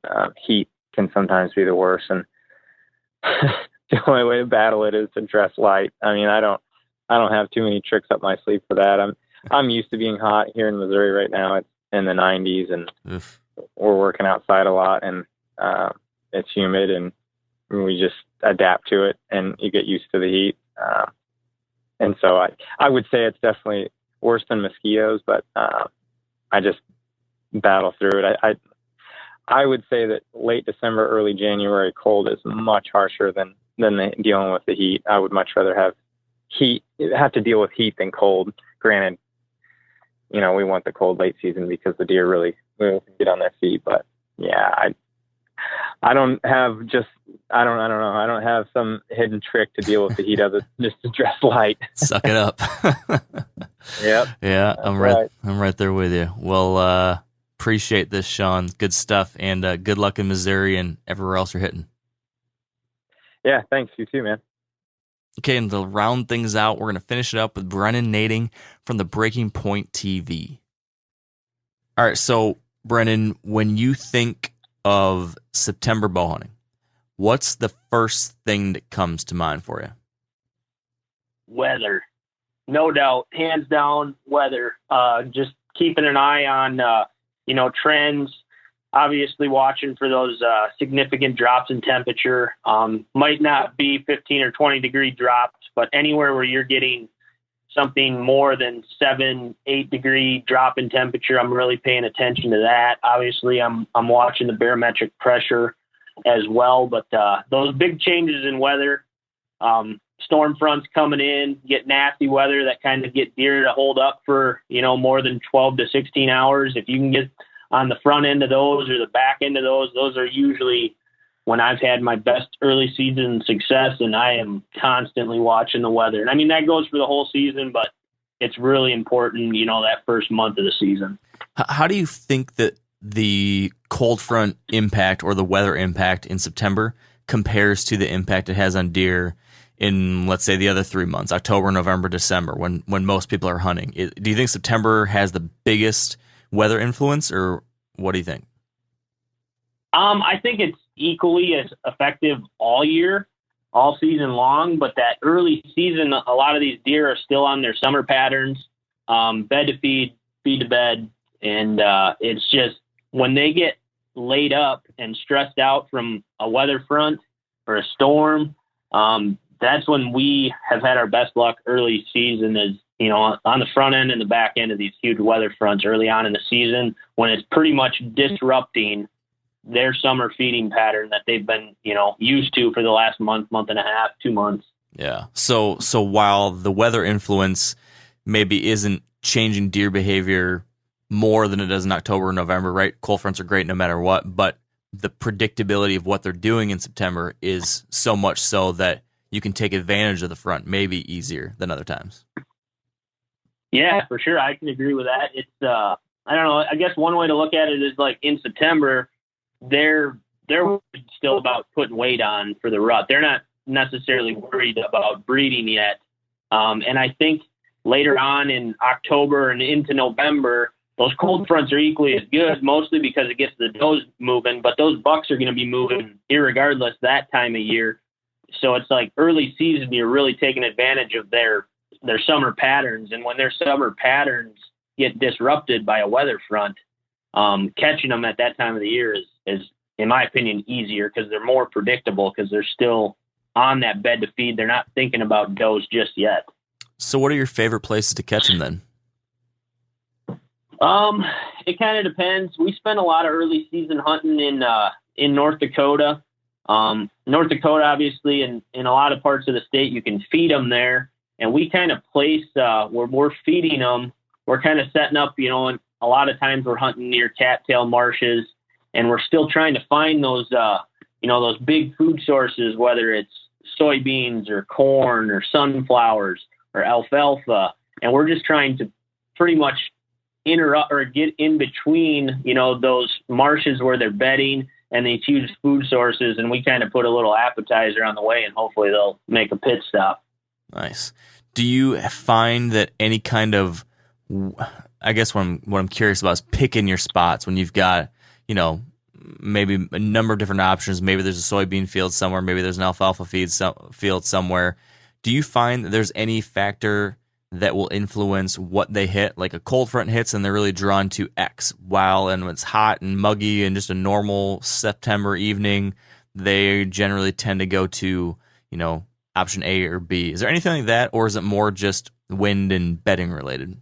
heat can sometimes be the worst, and the only way to battle it is to dress light. I mean, I don't have too many tricks up my sleeve for that. I'm used to being hot here in Missouri right now. It's in the 90s, and we're working outside a lot, and it's humid, and we just adapt to it, and you get used to the heat. And so I would say it's definitely worse than mosquitoes, but I just battle through it. I would say that late December, early January cold is much harsher than dealing with the heat. I would much rather have to deal with heat than cold. Granted, you know, we want the cold late season because the deer really get on their feet. But yeah, I don't have some hidden trick to deal with the heat other than just to dress light. Suck it up. Yep. Yeah, I'm right there with you. Well, Appreciate this, Shawn. Good stuff, and good luck in Missouri and everywhere else you're hitting. Yeah, thanks. You too, man. Okay, and to round things out, we're going to finish it up with Brennan Nading from the Breaking Point TV. All right, so Brennan, when you think of September bow hunting, what's the first thing that comes to mind for you? Weather, no doubt, hands down, weather. Just keeping an eye on, trends. Obviously, watching for those significant drops in temperature. Might not be 15 or 20 degree drops, but anywhere where you're getting something more than 7-8 degree drop in temperature, I'm really paying attention to that. Obviously, I'm watching the barometric pressure as well, but those big changes in weather, storm fronts coming in, get nasty weather that kind of get deer to hold up for, more than 12 to 16 hours. If you can get on the front end of those or the back end of those are usually when I've had my best early season success, and I am constantly watching the weather. And I mean, that goes for the whole season, but it's really important, that first month of the season. How do you think that the cold front impact or the weather impact in September compares to the impact it has on deer in, let's say, the other 3 months, October, November, December, when most people are hunting? Do you think September has the biggest weather influence, or what do you think? I think it's equally as effective all year, all season long, but that early season, a lot of these deer are still on their summer patterns, bed to feed to bed. And it's just when they get laid up and stressed out from a weather front or a storm, that's when we have had our best luck early season, is, on the front end and the back end of these huge weather fronts early on in the season, when it's pretty much disrupting their summer feeding pattern that they've been, used to for the last month and a half, 2 months. Yeah. So while the weather influence maybe isn't changing deer behavior more than it does in October or November, right? Cold fronts are great no matter what, but the predictability of what they're doing in September is so much so that you can take advantage of the front maybe easier than other times. Yeah, for sure. I can agree with that. It's, I don't know, I guess one way to look at it is like in September, they're still about putting weight on for the rut. They're not necessarily worried about breeding yet. And I think later on in October and into November, those cold fronts are equally as good, mostly because it gets the does moving, but those bucks are going to be moving irregardless that time of year. So it's like early season, you're really taking advantage of their summer patterns. And when their summer patterns get disrupted by a weather front, catching them at that time of the year is, in my opinion, easier because they're more predictable because they're still on that bed to feed. They're not thinking about does just yet. So what are your favorite places to catch them then? It kind of depends. We spend a lot of early season hunting in North Dakota. North Dakota, obviously, in a lot of parts of the state, you can feed them there. And we kind of place where we're feeding them. We're kind of setting up, and a lot of times we're hunting near cattail marshes, and we're still trying to find those, those big food sources, whether it's soybeans or corn or sunflowers or alfalfa. And we're just trying to pretty much interrupt or get in between, those marshes where they're bedding and these huge food sources. And we kind of put a little appetizer on the way, and hopefully they'll make a pit stop. Nice. Do you find that any kind of, I guess what I'm curious about is picking your spots when you've got, maybe a number of different options. Maybe there's a soybean field somewhere. Maybe there's an alfalfa field somewhere. Do you find that there's any factor that will influence what they hit? Like a cold front hits and they're really drawn to X, while and when it's hot and muggy and just a normal September evening, they generally tend to go to, option A or B. Is there anything like that, or is it more just wind and bedding related?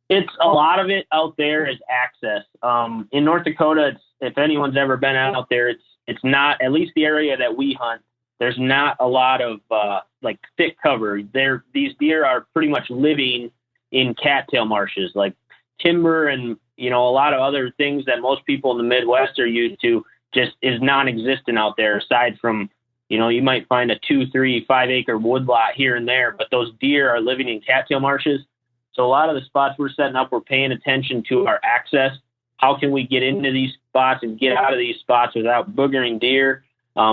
It's a lot of it out there is access. In North Dakota, if anyone's ever been out there, it's not, at least the area that we hunt, there's not a lot of thick cover. These deer are pretty much living in cattail marshes, like timber and a lot of other things that most people in the Midwest are used to just is non-existent out there, aside from you might find a 2, 3, 5 acre woodlot here and there, but those deer are living in cattail marshes. So a lot of the spots we're setting up, we're paying attention to our access how can we get into these spots and get out of these spots without boogering deer.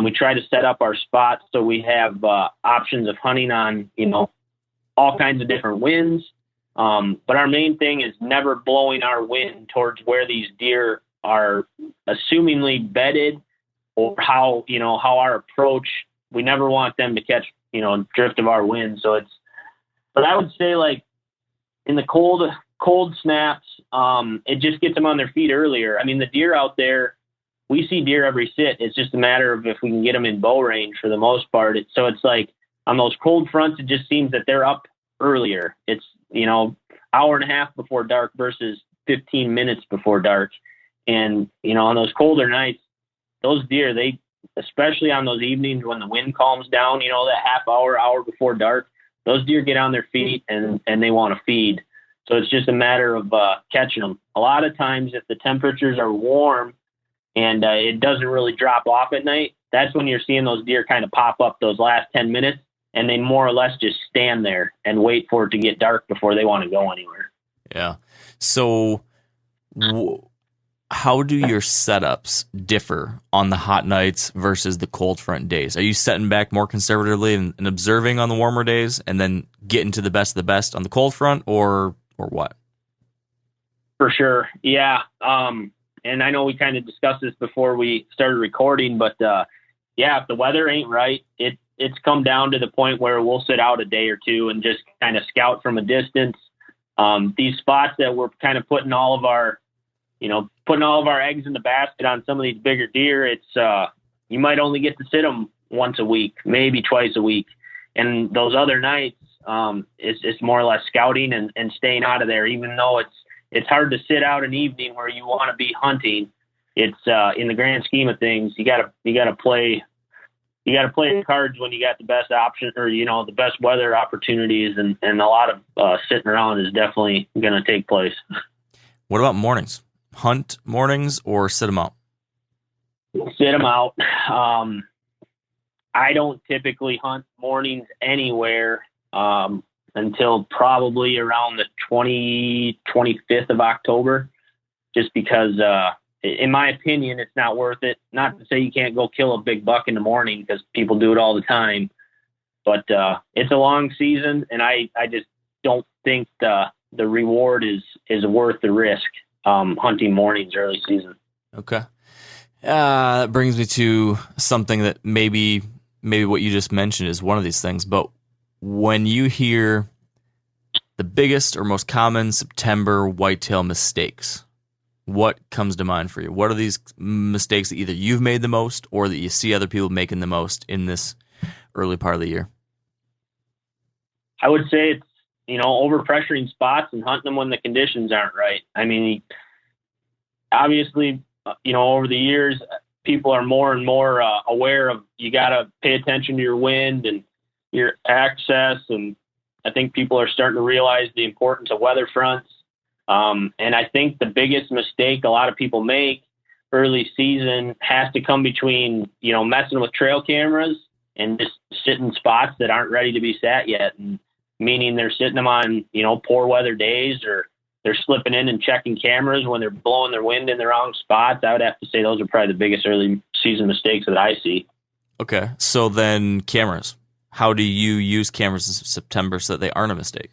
We try to set up our spots so we have options of hunting on, all kinds of different winds. But our main thing is never blowing our wind towards where these deer are assumingly bedded, or how our approach, we never want them to catch, drift of our wind. But I would say, like, in the cold snaps, it just gets them on their feet earlier. I mean, the deer out there, we see deer every sit. It's just a matter of if we can get them in bow range for the most part. So it's like on those cold fronts, it just seems that they're up earlier. It's, hour and a half before dark versus 15 minutes before dark. And, on those colder nights, those deer, especially on those evenings when the wind calms down, that hour before dark, those deer get on their feet and they want to feed. So it's just a matter of catching them. A lot of times, if the temperatures are warm and it doesn't really drop off at night, that's when you're seeing those deer kind of pop up those last 10 minutes, and they more or less just stand there and wait for it to get dark before they want to go anywhere. Yeah. So how do your setups differ on the hot nights versus the cold front days? Are you setting back more conservatively and observing on the warmer days and then getting to the best of the best on the cold front, or what? For sure. Yeah. And I know we kind of discussed this before we started recording, but if the weather ain't right, it's come down to the point where we'll sit out a day or two and just kind of scout from a distance. These spots that we're kind of putting all of our eggs in the basket on some of these bigger deer, it's you might only get to sit them once a week, maybe twice a week. And those other nights, it's more or less scouting and staying out of there, even though it's hard to sit out an evening where you want to be hunting. It's in the grand scheme of things, you gotta play the cards when you got the best option, or the best weather opportunities, and a lot of sitting around is definitely going to take place. What about mornings? Hunt mornings or sit them out? Sit them out. I don't typically hunt mornings anywhere until probably around the 25th of October, just because, in my opinion, it's not worth it. Not to say you can't go kill a big buck in the morning, because people do it all the time, but it's a long season, and I just don't think the reward is worth the risk hunting mornings early season. Okay. That brings me to something that maybe what you just mentioned is one of these things, but when you hear the biggest or most common September whitetail mistakes, what comes to mind for you? What are these mistakes that either you've made the most or that you see other people making the most in this early part of the year? I would say it's, overpressuring spots and hunting them when the conditions aren't right. I mean, obviously, over the years, people are more and more aware of, you got to pay attention to your wind and your access. And I think people are starting to realize the importance of weather fronts. And I think the biggest mistake a lot of people make early season has to come between, messing with trail cameras and just sitting spots that aren't ready to be sat yet. And meaning they're sitting them on, poor weather days, or they're slipping in and checking cameras when they're blowing their wind in the wrong spots. I would have to say those are probably the biggest early season mistakes that I see. Okay. So then cameras, how do you use cameras in September so that they aren't a mistake?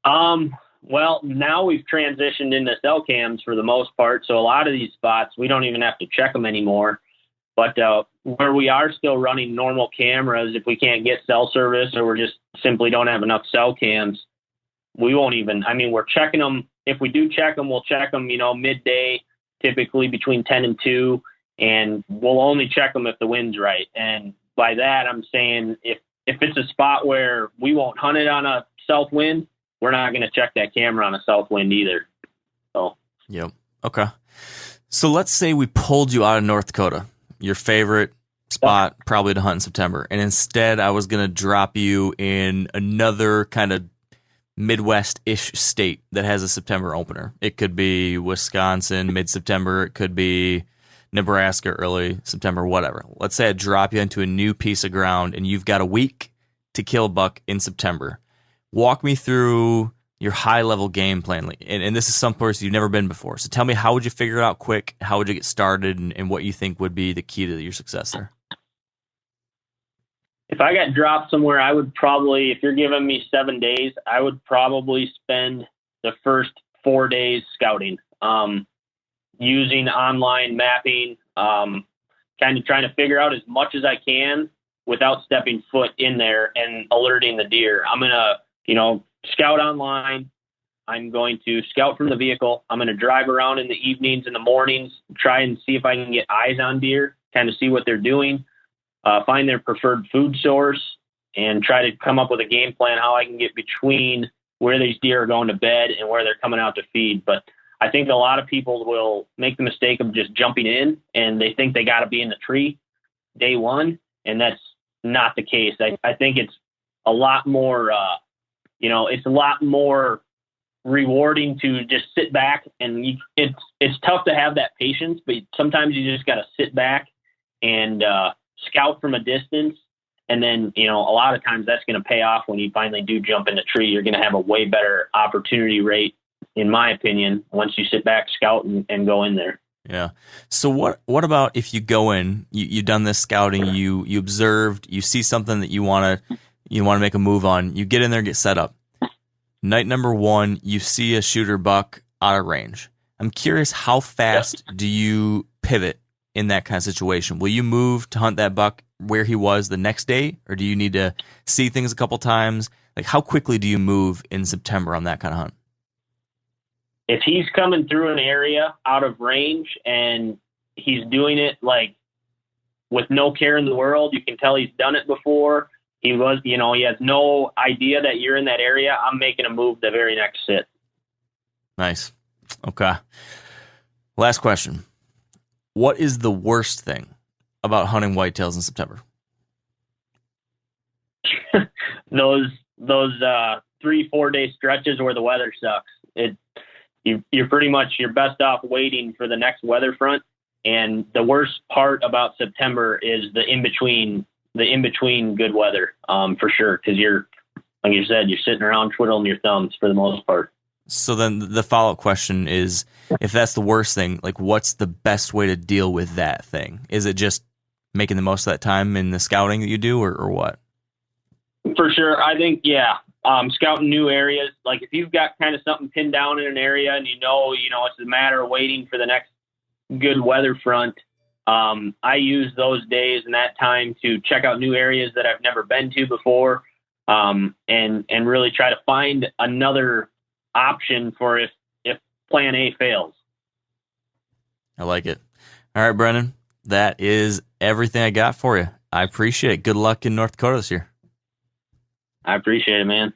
Well, now we've transitioned into cell cams for the most part. So a lot of these spots, we don't even have to check them anymore. But where we are still running normal cameras, if we can't get cell service or we just simply don't have enough cell cams, we won't even, we're checking them. If we do check them, we'll check them, midday, typically between 10 and 2, and we'll only check them if the wind's right. And by that, I'm saying if it's a spot where we won't hunt it on a south wind, we're not going to check that camera on a south wind either. So, yep. Okay. So let's say we pulled you out of North Dakota, your favorite spot probably to hunt in September, and instead I was going to drop you in another kind of Midwest-ish state that has a September opener. It could be Wisconsin, mid-September. It could be Nebraska, early September, whatever. Let's say I drop you into a new piece of ground and you've got a week to kill a buck in September. Walk me through your high level game plan, and this is some place you've never been before. So tell me, how would you figure it out quick? How would you get started, and what you think would be the key to your success there? If I got dropped somewhere, I would probably, if you're giving me 7 days, I would probably spend the first 4 days scouting, using online mapping, kind of trying to figure out as much as I can without stepping foot in there and alerting the deer. I'm going to, scout online. I'm going to scout from the vehicle. I'm going to drive around in the evenings and the mornings, try and see if I can get eyes on deer, kind of see what they're doing, find their preferred food source, and try to come up with a game plan how I can get between where these deer are going to bed and where they're coming out to feed. But I think a lot of people will make the mistake of just jumping in, and they think they got to be in the tree day one, and that's not the case. I think it's a lot more, it's a lot more rewarding to just sit back, and it's tough to have that patience, but sometimes you just got to sit back and scout from a distance. And then, a lot of times that's going to pay off when you finally do jump in the tree. You're going to have a way better opportunity rate, in my opinion, once you sit back, scout, and go in there. Yeah. So what about if you go in, you've done this scouting, you observed, you see something that you want to make a move on, you get in there, get set up. Night number 1, you see a shooter buck out of range. I'm curious, how fast do you pivot in that kind of situation? Will you move to hunt that buck where he was the next day, or do you need to see things a couple times? Like, how quickly do you move in September on that kind of hunt? If he's coming through an area out of range and he's doing it like with no care in the world, you can tell he's done it before. He has no idea that you're in that area. I'm making a move the very next sit. Nice. Okay. Last question. What is the worst thing about hunting whitetails in September? Those 3-4 day stretches where the weather sucks. You're pretty much, you're best off waiting for the next weather front. And the worst part about September is the in between good weather, for sure. Cause like you said, you're sitting around twiddling your thumbs for the most part. So then the follow-up question is, if that's the worst thing, like, what's the best way to deal with that thing? Is it just making the most of that time in the scouting that you do, or what? For sure. I think, scouting new areas. Like, if you've got kind of something pinned down in an area and it's a matter of waiting for the next good weather front, I use those days and that time to check out new areas that I've never been to before, and really try to find another option for if plan A fails. I like it. All right, Brennan, that is everything I got for you. I appreciate it. Good luck in North Dakota this year. I appreciate it, man.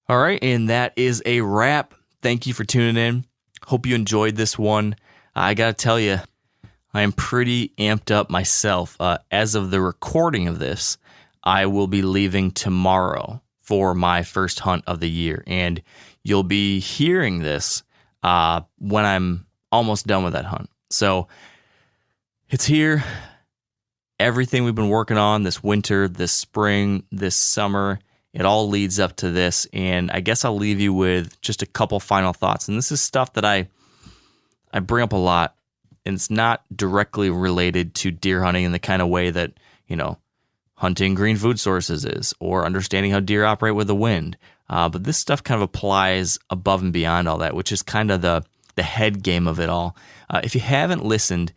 All right, and that is a wrap. Thank you for tuning in. Hope you enjoyed this one. I got to tell you, I am pretty amped up myself. As of the recording of this, I will be leaving tomorrow for my first hunt of the year, and you'll be hearing this when I'm almost done with that hunt. So it's here. Everything we've been working on this winter, this spring, this summer, it all leads up to this. And I guess I'll leave you with just a couple final thoughts. And this is stuff that I bring up a lot, and it's not directly related to deer hunting in the kind of way that, hunting green food sources is, or understanding how deer operate with the wind. But this stuff kind of applies above and beyond all that, which is kind of the head game of it all. If you haven't listened,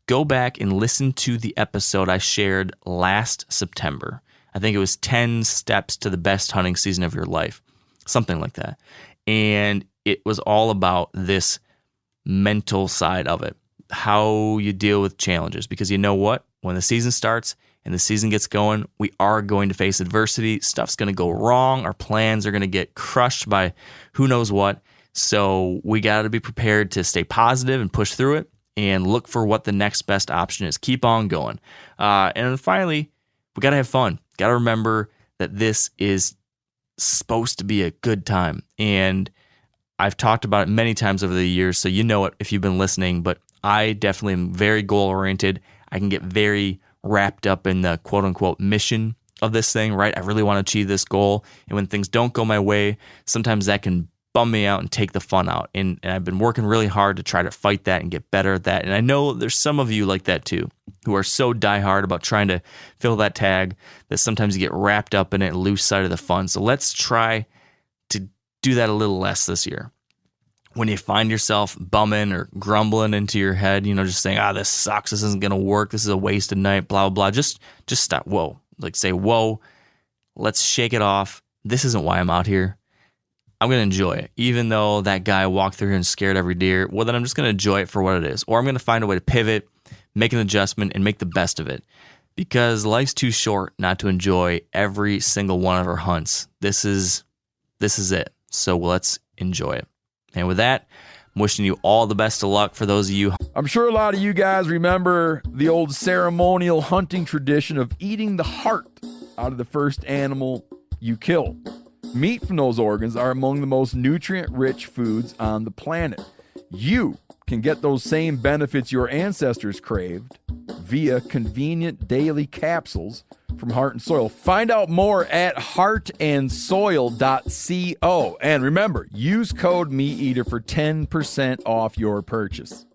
go back and listen to the episode I shared last September. I think it was 10 steps to the best hunting season of your life, something like that. And it was all about this mental side of it, how you deal with challenges. Because you know what? When the season starts and the season gets going, we are going to face adversity. Stuff's going to go wrong. Our plans are going to get crushed by who knows what. So we got to be prepared to stay positive and push through it and look for what the next best option is. Keep on going. And then finally, we got to have fun. Got to remember that this is supposed to be a good time. And I've talked about it many times over the years, so you know it if you've been listening, but I definitely am very goal-oriented. I can get very wrapped up in the quote-unquote mission of this thing, right? I really want to achieve this goal. And when things don't go my way, sometimes that can bum me out and take the fun out. And I've been working really hard to try to fight that and get better at that. And I know there's some of you like that too, who are so diehard about trying to fill that tag that sometimes you get wrapped up in it and lose sight of the fun. So let's try to do that a little less this year. When you find yourself bumming or grumbling into your head, just saying, this sucks, this isn't going to work, this is a wasted night, blah, blah, blah. Just stop. Whoa. Say, whoa, let's shake it off. This isn't why I'm out here. I'm going to enjoy it. Even though that guy walked through here and scared every deer, well, then I'm just going to enjoy it for what it is. Or I'm going to find a way to pivot, make an adjustment, and make the best of it. Because life's too short not to enjoy every single one of our hunts. This is it. So let's enjoy it. And with that, I'm wishing you all the best of luck for those of you. I'm sure a lot of you guys remember the old ceremonial hunting tradition of eating the heart out of the first animal you kill. Meat from those organs are among the most nutrient-rich foods on the planet. You can get those same benefits your ancestors craved via convenient daily capsules from Heart and Soil. Find out more at heartandsoil.co. And remember, use code MeatEater for 10% off your purchase.